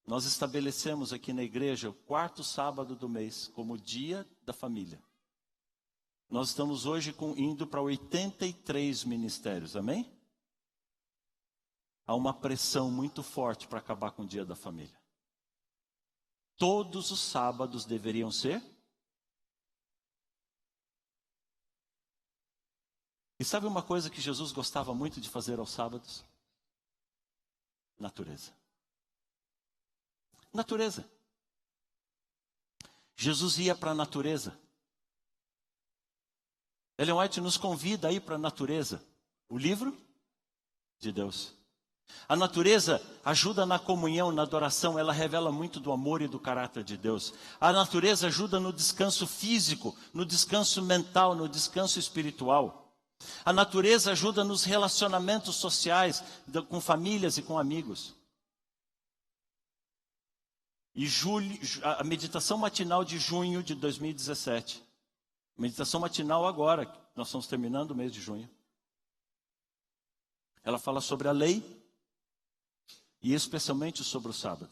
Nós estabelecemos aqui na igreja o 4º sábado do mês como dia da família. Nós estamos hoje indo para 83 ministérios, amém? Há uma pressão muito forte para acabar com o dia da família. Todos os sábados deveriam ser. E sabe uma coisa que Jesus gostava muito de fazer aos sábados? Natureza. Natureza. Jesus ia para a natureza. Ellen White nos convida a ir para a natureza. O livro de Deus. A natureza ajuda na comunhão, na adoração. Ela revela muito do amor e do caráter de Deus. A natureza ajuda no descanso físico, no descanso mental, no descanso espiritual. A natureza ajuda nos relacionamentos sociais, com famílias e com amigos. E a meditação matinal de junho de 2017, meditação matinal agora, nós estamos terminando o mês de junho, ela fala sobre a lei e especialmente sobre o sábado.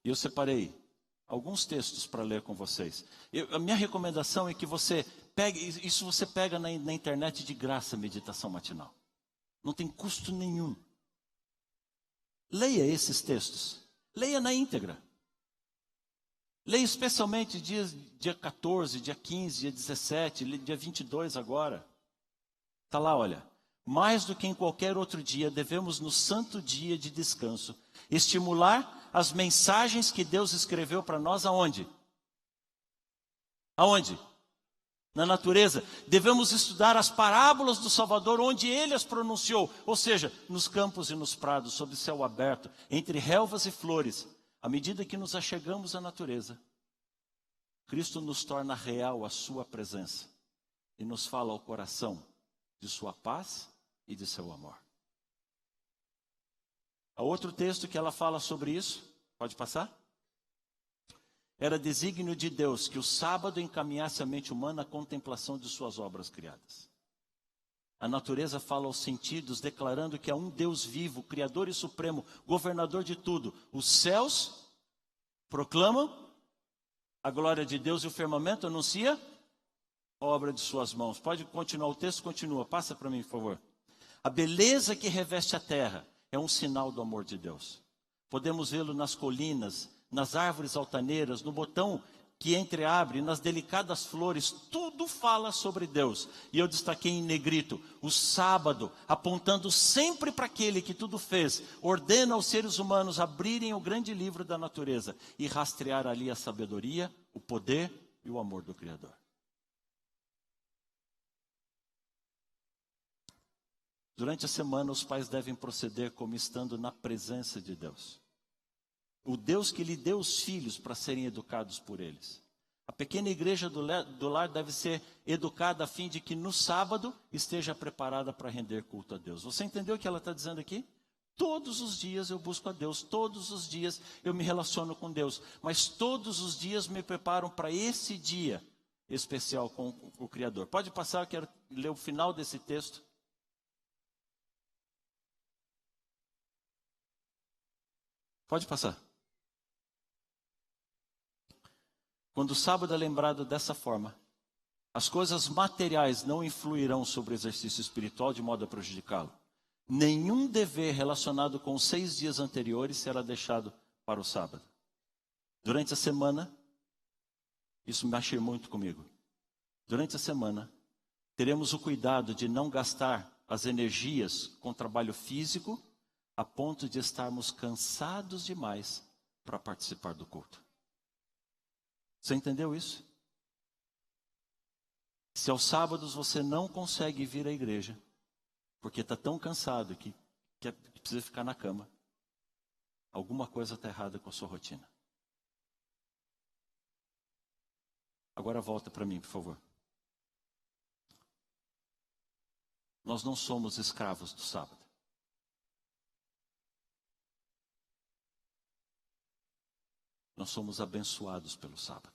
E eu separei alguns textos para ler com vocês. A minha recomendação é que você pegue, isso você pega na internet de graça, meditação matinal. Não tem custo nenhum. Leia esses textos. Leia na íntegra. Leia especialmente dia 14, dia 15, dia 17, dia 22 agora. Está lá, olha. Mais do que em qualquer outro dia, devemos no santo dia de descanso estimular as mensagens que Deus escreveu para nós aonde? Aonde? Na natureza. Devemos estudar as parábolas do Salvador onde ele as pronunciou, ou seja, nos campos e nos prados, sob céu aberto, entre relvas e flores. À medida que nos achegamos à natureza, Cristo nos torna real a sua presença e nos fala ao coração de sua paz e de seu amor. Há outro texto que ela fala sobre isso, pode passar? Era desígnio de Deus que o sábado encaminhasse a mente humana à contemplação de suas obras criadas. A natureza fala aos sentidos, declarando que há um Deus vivo, Criador e Supremo, governador de tudo. Os céus proclamam a glória de Deus e o firmamento anuncia a obra de suas mãos. Pode continuar, o texto continua, passa para mim, por favor. A beleza que reveste a terra é um sinal do amor de Deus. Podemos vê-lo nas colinas, nas árvores altaneiras, no botão que entreabre, nas delicadas flores, tudo fala sobre Deus. E eu destaquei em negrito, o sábado, apontando sempre para aquele que tudo fez, ordena aos seres humanos abrirem o grande livro da natureza e rastrear ali a sabedoria, o poder e o amor do Criador. Durante a semana, os pais devem proceder como estando na presença de Deus. O Deus que lhe deu os filhos para serem educados por eles. A pequena igreja do lar deve ser educada a fim de que no sábado esteja preparada para render culto a Deus. Você entendeu o que ela está dizendo aqui? Todos os dias eu busco a Deus, todos os dias eu me relaciono com Deus, mas todos os dias me preparam para esse dia especial com o Criador. Pode passar, eu quero ler o final desse texto. Pode passar. Quando o sábado é lembrado dessa forma, as coisas materiais não influirão sobre o exercício espiritual de modo a prejudicá-lo. Nenhum dever relacionado com os 6 dias anteriores será deixado para o sábado. Durante a semana, isso mexe muito comigo. Durante a semana, teremos o cuidado de não gastar as energias com trabalho físico a ponto de estarmos cansados demais para participar do culto. Você entendeu isso? Se aos sábados você não consegue vir à igreja, porque está tão cansado que precisa ficar na cama, alguma coisa está errada com a sua rotina. Agora volta para mim, por favor. Nós não somos escravos do sábado. Nós somos abençoados pelo sábado.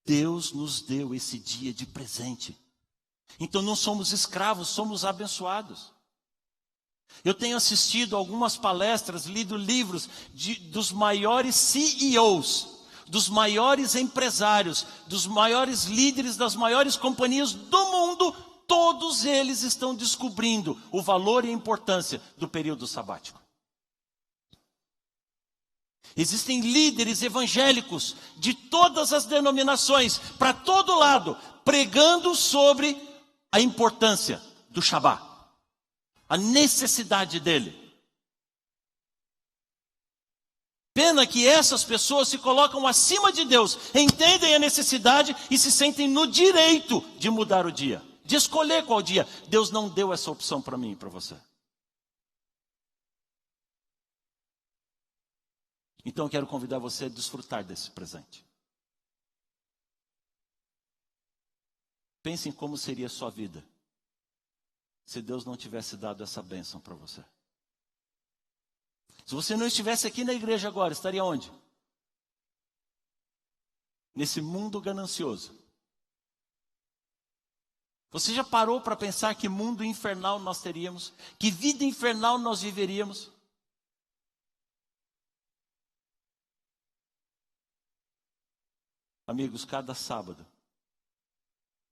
Deus nos deu esse dia de presente. Então não somos escravos, somos abençoados. Eu tenho assistido algumas palestras, lido livros dos maiores CEOs, dos maiores empresários, dos maiores líderes das maiores companhias do mundo. Todos eles estão descobrindo o valor e a importância do período sabático. Existem líderes evangélicos de todas as denominações, para todo lado, pregando sobre a importância do Shabá, a necessidade dele. Pena que essas pessoas se colocam acima de Deus, entendem a necessidade e se sentem no direito de mudar o dia, de escolher qual dia. Deus não deu essa opção para mim e para você. Então eu quero convidar você a desfrutar desse presente. Pense em como seria a sua vida se Deus não tivesse dado essa bênção para você. Se você não estivesse aqui na igreja agora, estaria onde? Nesse mundo ganancioso. Você já parou para pensar que mundo infernal nós teríamos? Que vida infernal nós viveríamos? Amigos, cada sábado,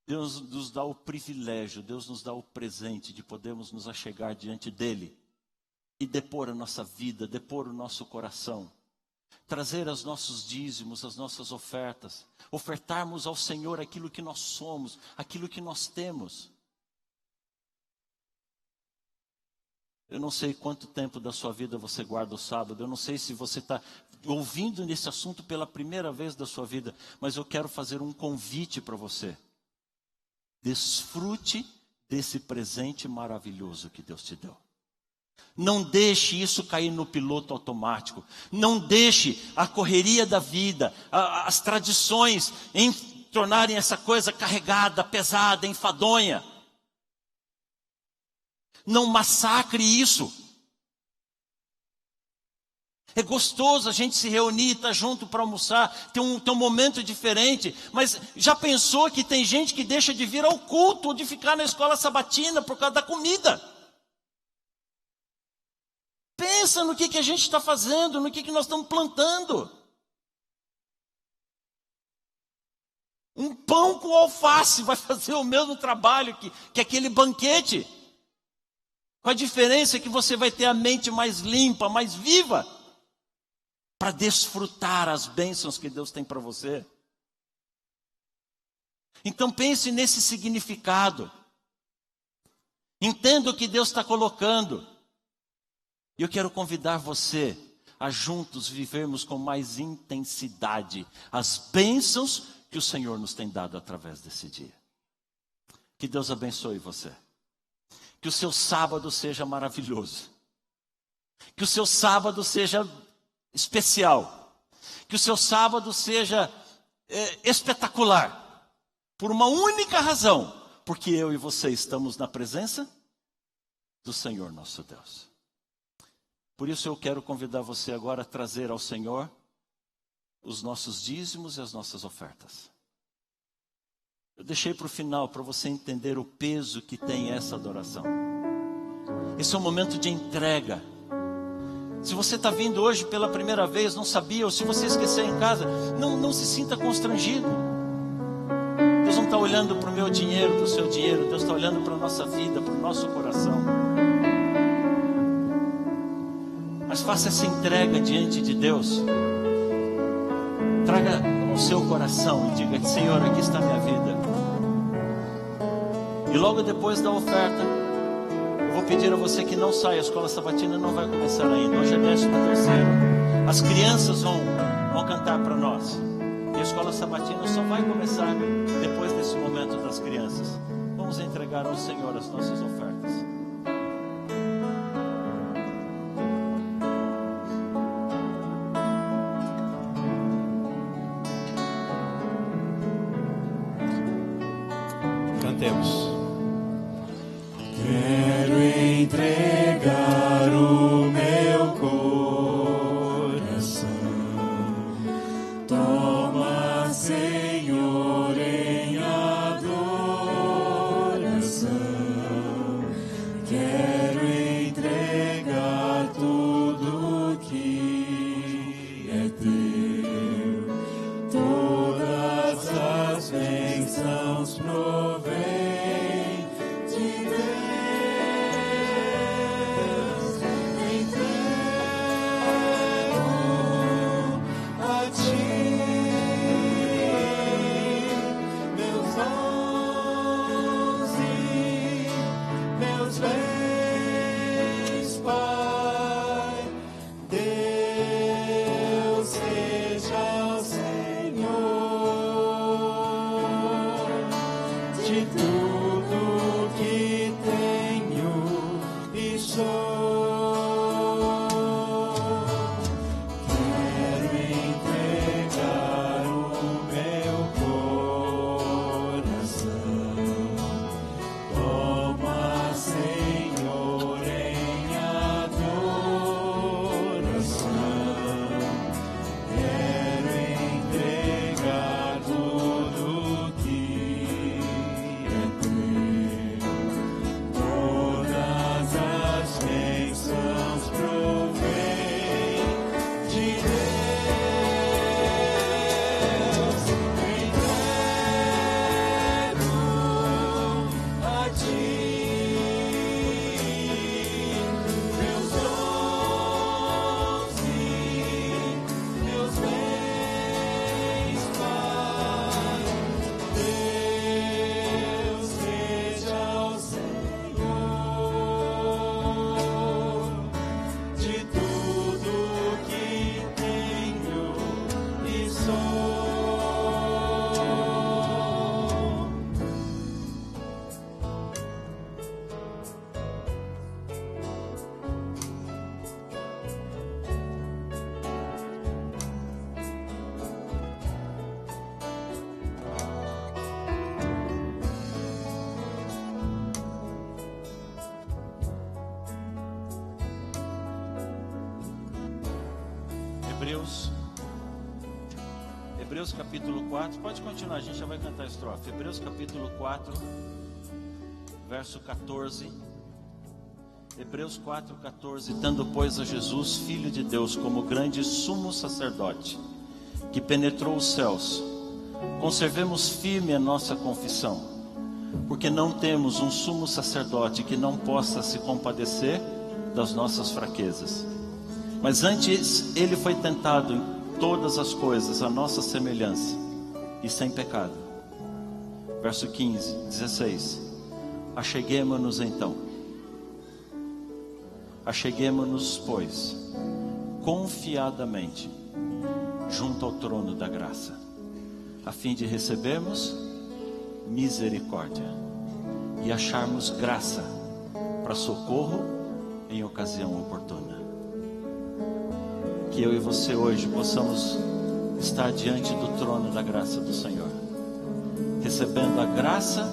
Deus nos dá o privilégio, Deus nos dá o presente de podermos nos achegar diante dEle e depor a nossa vida, depor o nosso coração, trazer os nossos dízimos, as nossas ofertas, ofertarmos ao Senhor aquilo que nós somos, aquilo que nós temos. Eu não sei quanto tempo da sua vida você guarda o sábado, eu não sei se você está ouvindo nesse assunto pela primeira vez da sua vida, mas eu quero fazer um convite para você. Desfrute desse presente maravilhoso que Deus te deu. Não deixe isso cair no piloto automático. Não deixe a correria da vida, as tradições tornarem essa coisa carregada, pesada, enfadonha. Não massacre isso. É gostoso a gente se reunir, estar junto para almoçar, ter um momento diferente. Mas já pensou que tem gente que deixa de vir ao culto ou de ficar na escola sabatina por causa da comida? Pensa no que a gente está fazendo, no que nós estamos plantando. Um pão com alface vai fazer o mesmo trabalho que aquele banquete. Com a diferença que você vai ter a mente mais limpa, mais viva, para desfrutar as bênçãos que Deus tem para você. Então pense nesse significado. Entenda o que Deus está colocando. E eu quero convidar você a juntos vivermos com mais intensidade as bênçãos que o Senhor nos tem dado através desse dia. Que Deus abençoe você. Que o seu sábado seja maravilhoso. Que o seu sábado seja especial. Que o seu sábado seja espetacular. Por uma única razão. Porque eu e você estamos na presença do Senhor nosso Deus. Por isso eu quero convidar você agora a trazer ao Senhor os nossos dízimos e as nossas ofertas. Eu deixei para o final para você entender o peso que tem essa adoração. Esse é um momento de entrega. Se você está vindo hoje pela primeira vez, não sabia, ou se você esqueceu em casa, não se sinta constrangido. Deus não está olhando para o meu dinheiro, para o seu dinheiro. Deus está olhando para a nossa vida, para o nosso coração. Mas faça essa entrega diante de Deus. Traga o seu coração e diga: Senhor, aqui está a minha vida. E logo depois da oferta, eu vou pedir a você que não saia. A escola sabatina não vai começar ainda. Hoje é 13º. As crianças vão cantar para nós. E a escola sabatina só vai começar depois desse momento das crianças. Vamos entregar ao Senhor as nossas ofertas. Cantemos. Quero entregar o meu coração. Toma, Senhor, em adoração. Quero entregar tudo que é teu. Todas as bênçãos provém. Hebreus capítulo 4, pode continuar, a gente já vai cantar a estrofe. Hebreus capítulo 4, verso 14. Hebreus 4, 14. Tendo, pois, a Jesus, Filho de Deus, como grande sumo sacerdote, que penetrou os céus, conservemos firme a nossa confissão, porque não temos um sumo sacerdote que não possa se compadecer das nossas fraquezas, mas antes ele foi tentado em todas as coisas à nossa semelhança e sem pecado. Verso 15, 16. Acheguemo-nos então, pois, confiadamente junto ao trono da graça, a fim de recebermos misericórdia e acharmos graça para socorro em ocasião oportuna. Que eu e você hoje possamos estar diante do trono da graça do Senhor, recebendo a graça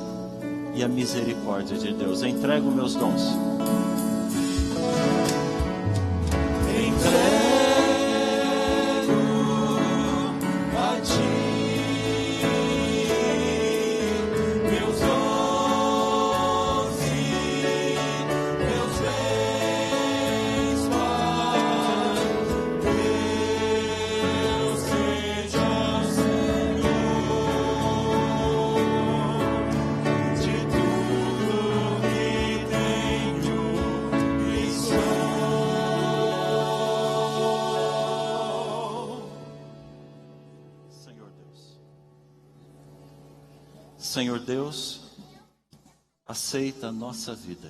e a misericórdia de Deus. Eu entrego meus dons. Senhor Deus, aceita a nossa vida,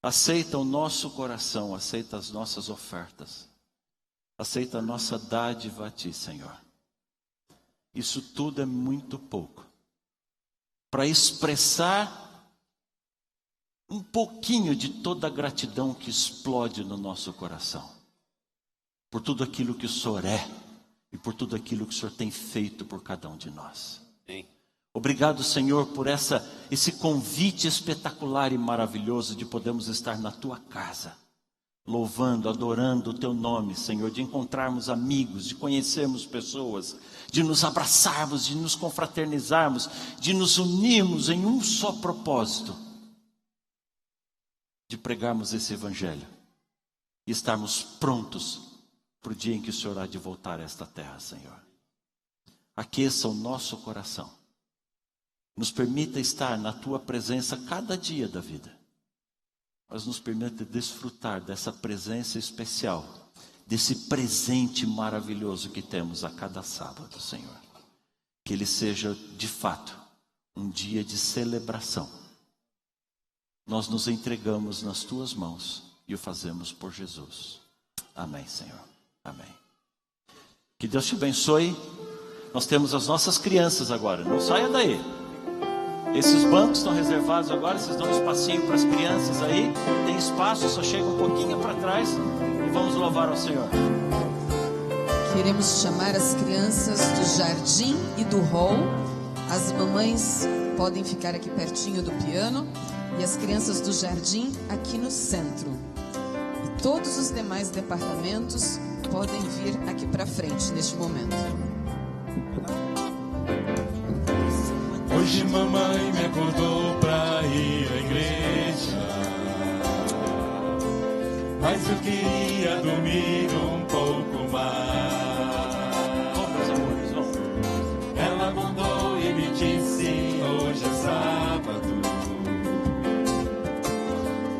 aceita o nosso coração, aceita as nossas ofertas, aceita a nossa dádiva a Ti, Senhor. Isso tudo é muito pouco para expressar um pouquinho de toda a gratidão que explode no nosso coração, por tudo aquilo que o Senhor é e por tudo aquilo que o Senhor tem feito por cada um de nós. Sim. Obrigado, Senhor, por esse convite espetacular e maravilhoso de podermos estar na Tua casa, louvando, adorando o Teu nome, Senhor, de encontrarmos amigos, de conhecermos pessoas, de nos abraçarmos, de nos confraternizarmos, de nos unirmos em um só propósito, de pregarmos esse Evangelho e estarmos prontos para o dia em que o Senhor há de voltar a esta terra, Senhor. Aqueça o nosso coração. Nos permita estar na Tua presença cada dia da vida. Mas nos permita desfrutar dessa presença especial, desse presente maravilhoso que temos a cada sábado, Senhor. Que ele seja, de fato, um dia de celebração. Nós nos entregamos nas Tuas mãos e o fazemos por Jesus. Amém, Senhor. Amém. Que Deus te abençoe. Nós temos as nossas crianças agora. Não saia daí. Esses bancos estão reservados agora. Vocês dão um espacinho para as crianças aí. Tem espaço, só chega um pouquinho para trás. E vamos louvar ao Senhor. Queremos chamar as crianças do jardim e do hall. As mamães podem ficar aqui pertinho do piano. E as crianças do jardim aqui no centro. E todos os demais departamentos podem vir aqui para frente neste momento. Hoje mamãe me acordou pra ir à igreja, mas eu queria dormir um pouco mais. Vamos, amores, vamos. Ela mandou e me disse, hoje é sábado.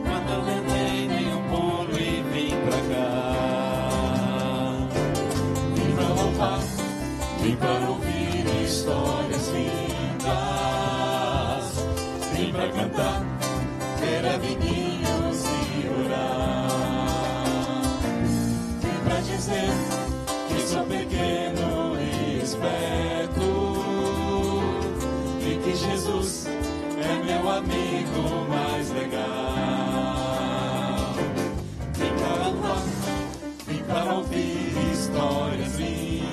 Quando eu levei nem um pulo e vim pra cá. Vim pra louvar, vim pra ouvir histórias lindas. Vim pra cantar, ver amiguinhos e orar. Vim pra dizer que sou pequeno e esperto, e que Jesus é meu amigo mais legal. Vim pra louvar, vim pra ouvir histórias lindas.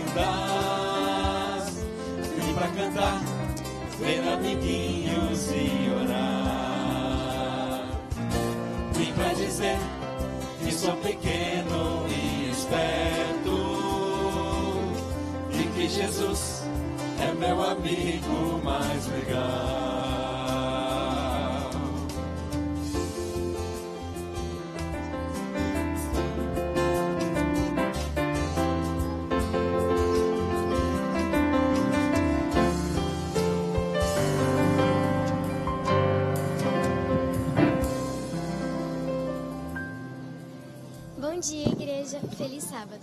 Vim pra cantar, ver amiguinhos e orar. Vim pra dizer que sou pequeno e meus tetos e que Jesus é meu amigo mais legal. Bom dia, igreja. Feliz sábado.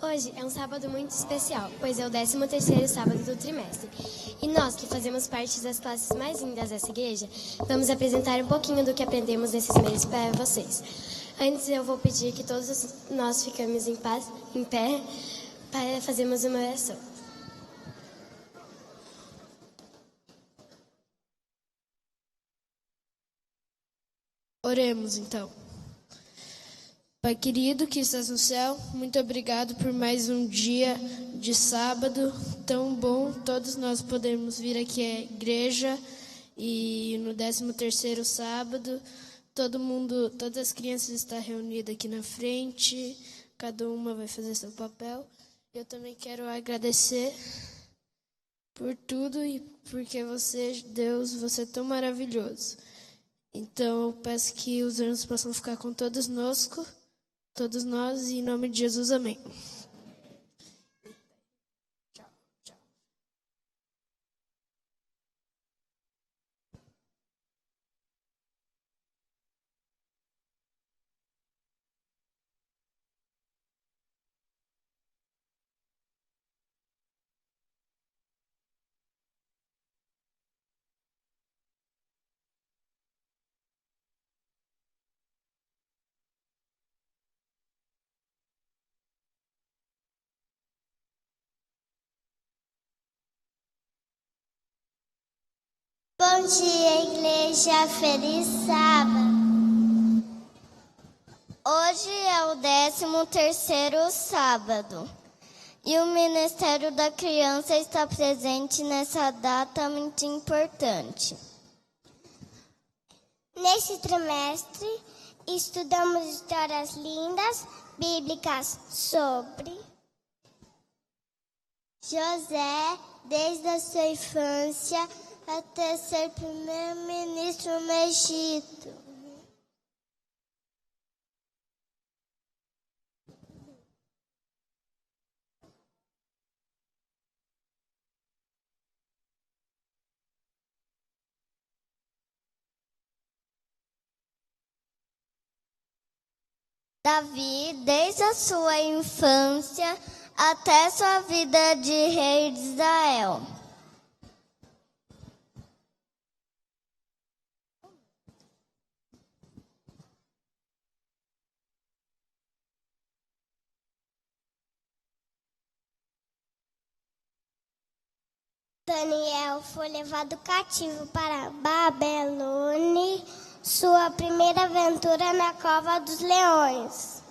Hoje é um sábado muito especial, pois é o 13º sábado do trimestre. E nós, que fazemos parte das classes mais lindas dessa igreja, vamos apresentar um pouquinho do que aprendemos nesses meses para vocês. Antes eu vou pedir que todos nós ficamos em pé, para fazermos uma oração. Oremos, então. Pai querido que estás no céu, muito obrigado por mais um dia de sábado tão bom. Todos nós podemos vir aqui à igreja e no 13º sábado, todas as crianças estão reunidas aqui na frente, cada uma vai fazer seu papel. Eu também quero agradecer por tudo e porque você, Deus, você é tão maravilhoso. Então eu peço que os anjos possam ficar com todos nós, e em nome de Jesus, amém. Bom dia, igreja. Feliz sábado. Hoje é o 13º sábado e o Ministério da Criança está presente nessa data muito importante. Neste trimestre, estudamos histórias lindas, bíblicas sobre José, desde a sua infância até ser primeiro-ministro no Egito. Davi, desde a sua infância até sua vida de rei de Israel. Daniel foi levado cativo para Babilônia, sua primeira aventura na cova dos leões.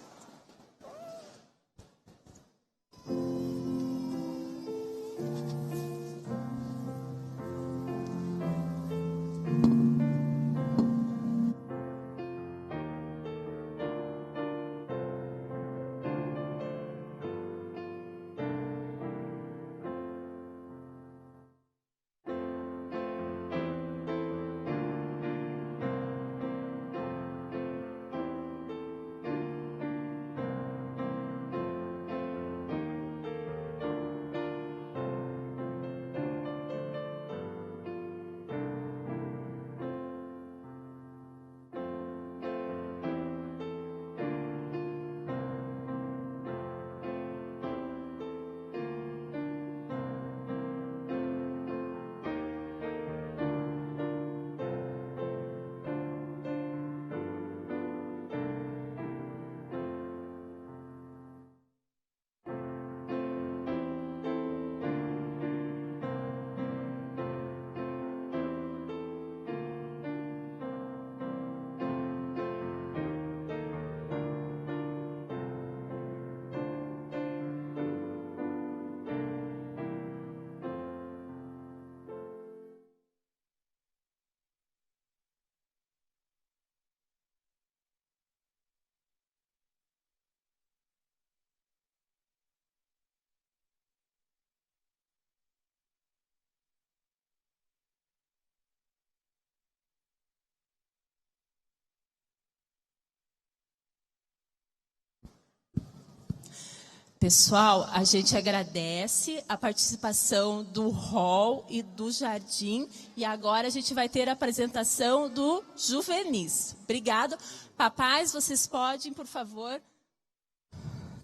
Pessoal, a gente agradece a participação do hall e do jardim. E agora a gente vai ter a apresentação do juvenis. Obrigado. Papais, vocês podem, por favor,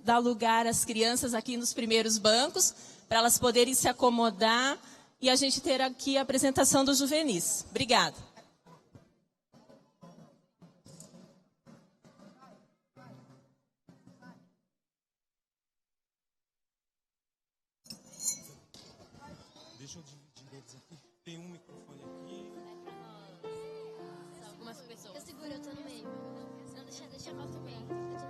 dar lugar às crianças aqui nos primeiros bancos, para elas poderem se acomodar e a gente ter aqui a apresentação do juvenis. Obrigada. Deixa eu dividir eles aqui. Tem um microfone aqui. Algumas pessoas. Eu seguro, eu tô no meio. Não, deixa eu voltar bem. Eu tô no meio.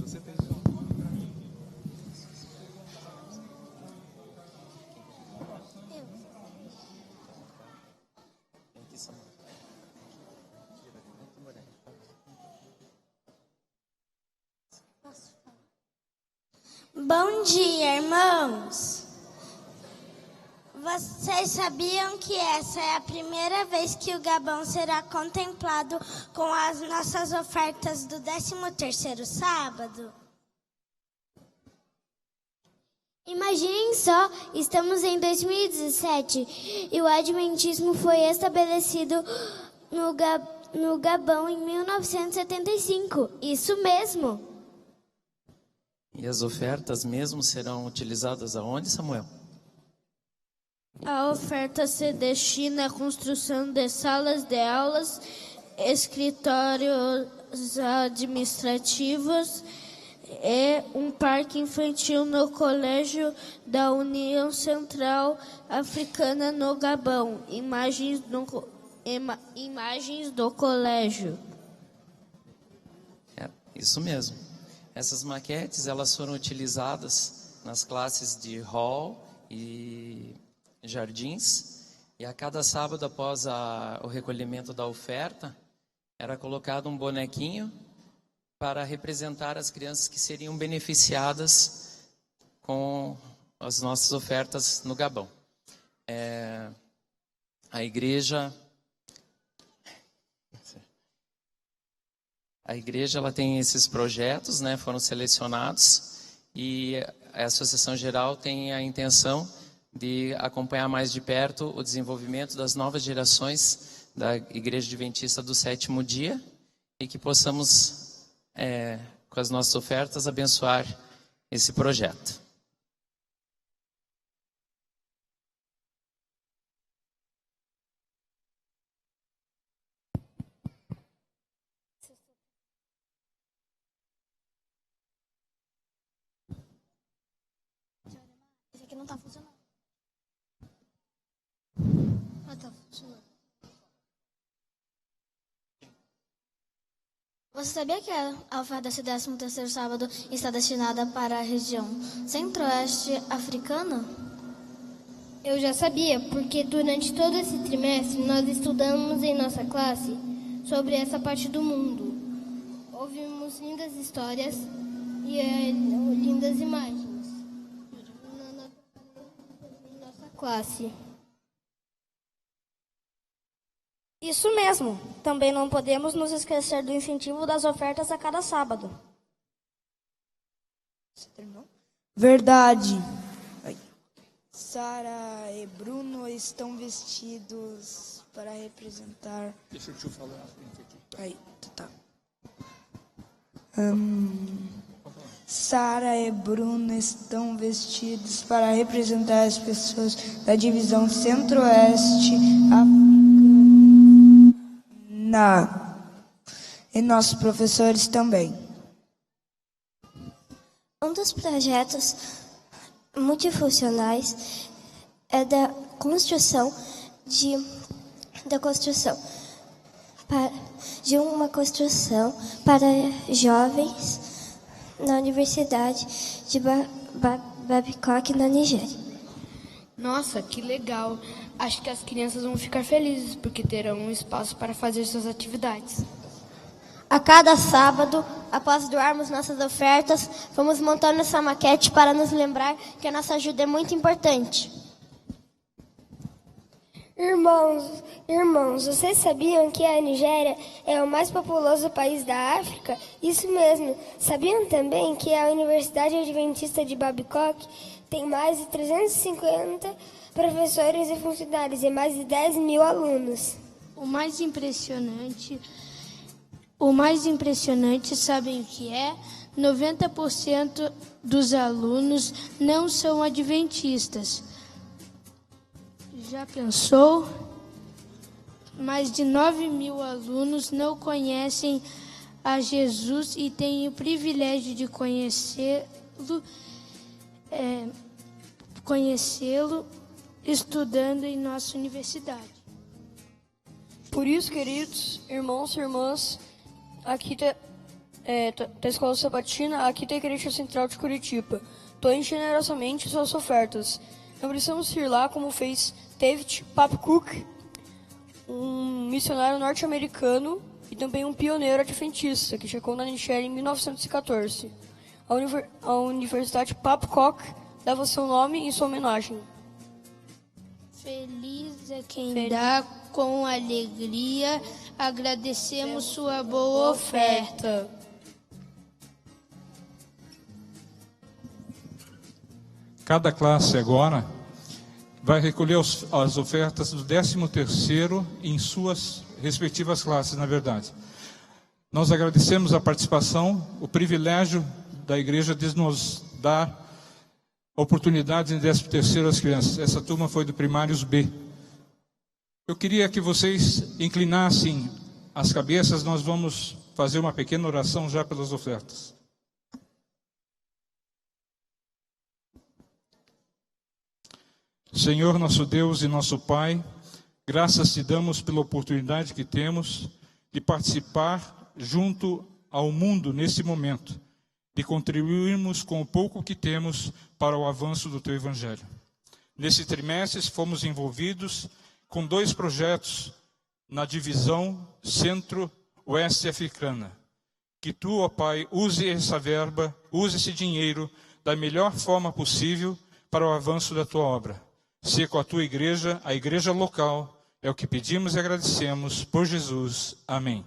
Você tem Bom dia, irmãos! Vocês sabiam que essa é a primeira vez que o Gabão será contemplado com as nossas ofertas do 13º sábado? Imaginem só, estamos em 2017 e o Adventismo foi estabelecido no Gabão em 1975. Isso mesmo. E as ofertas mesmo serão utilizadas aonde, Samuel? A oferta se destina à construção de salas de aulas, escritórios administrativos e um parque infantil no Colégio da União Central Africana no Gabão. Imagens do colégio. É, isso mesmo. Essas maquetes, elas foram utilizadas nas classes de hall e jardins, e a cada sábado após o recolhimento da oferta, era colocado um bonequinho para representar as crianças que seriam beneficiadas com as nossas ofertas no Gabão. A igreja A igreja ela tem esses projetos, né, foram selecionados, e a Associação Geral tem a intenção de acompanhar mais de perto o desenvolvimento das novas gerações da Igreja Adventista do Sétimo Dia, e que possamos, com as nossas ofertas, abençoar esse projeto. Esse aqui não tá funcionando. Ah, tá funcionando. Você sabia que a oferta desse 13º sábado está destinada para a região centro-oeste africana? Eu já sabia, porque durante todo esse trimestre nós estudamos em nossa classe sobre essa parte do mundo. Ouvimos lindas histórias e lindas imagens na nossa classe. Isso mesmo. Também não podemos nos esquecer do incentivo das ofertas a cada sábado. Verdade. Sara e Bruno estão vestidos para representar... Deixa eu te falar na frente aqui. Aí, tá. Sara e Bruno estão vestidos para representar as pessoas da divisão centro-oeste e nossos professores também. Um dos projetos multifuncionais é da construção de uma construção para jovens na Universidade de Babcock, na Nigéria. Nossa, que legal. Acho que as crianças vão ficar felizes porque terão um espaço para fazer suas atividades. A cada sábado, após doarmos nossas ofertas, vamos montando essa maquete para nos lembrar que a nossa ajuda é muito importante. Irmãos, vocês sabiam que a Nigéria é o mais populoso país da África? Isso mesmo. Sabiam também que a Universidade Adventista de Babcock tem mais de 350 professores e funcionários e mais de 10 mil alunos. O mais impressionante, sabem o que é? 90% dos alunos não são adventistas. Já pensou? Mais de 9 mil alunos não conhecem a Jesus e têm o privilégio de conhecê-lo estudando em nossa universidade. Por isso, queridos irmãos e irmãs, aqui da Escola Sabatina, aqui da Igreja Central de Curitiba, doem generosamente suas ofertas. Não precisamos ir lá como fez David Babcock, um missionário norte-americano e também um pioneiro adventista que chegou na Nigéria em 1914. A Universidade Babcock leva seu nome em sua homenagem. Feliz é quem dá com alegria, agradecemos sua boa oferta. Cada classe agora vai recolher as ofertas do 13º em suas respectivas classes, na verdade. Nós agradecemos a participação, o privilégio da igreja de nos dar oportunidades em 13º às crianças. Essa turma foi do Primários B. Eu queria que vocês inclinassem as cabeças, nós vamos fazer uma pequena oração já pelas ofertas. Senhor, nosso Deus e nosso Pai, graças te damos pela oportunidade que temos de participar junto ao mundo nesse momento, de contribuirmos com o pouco que temos para o avanço do teu Evangelho. Nesse trimestre fomos envolvidos com 2 projetos na divisão centro-oeste africana. Que tu, ó Pai, use essa verba, use esse dinheiro da melhor forma possível para o avanço da tua obra. Se com a tua igreja, a igreja local, é o que pedimos e agradecemos por Jesus. Amém.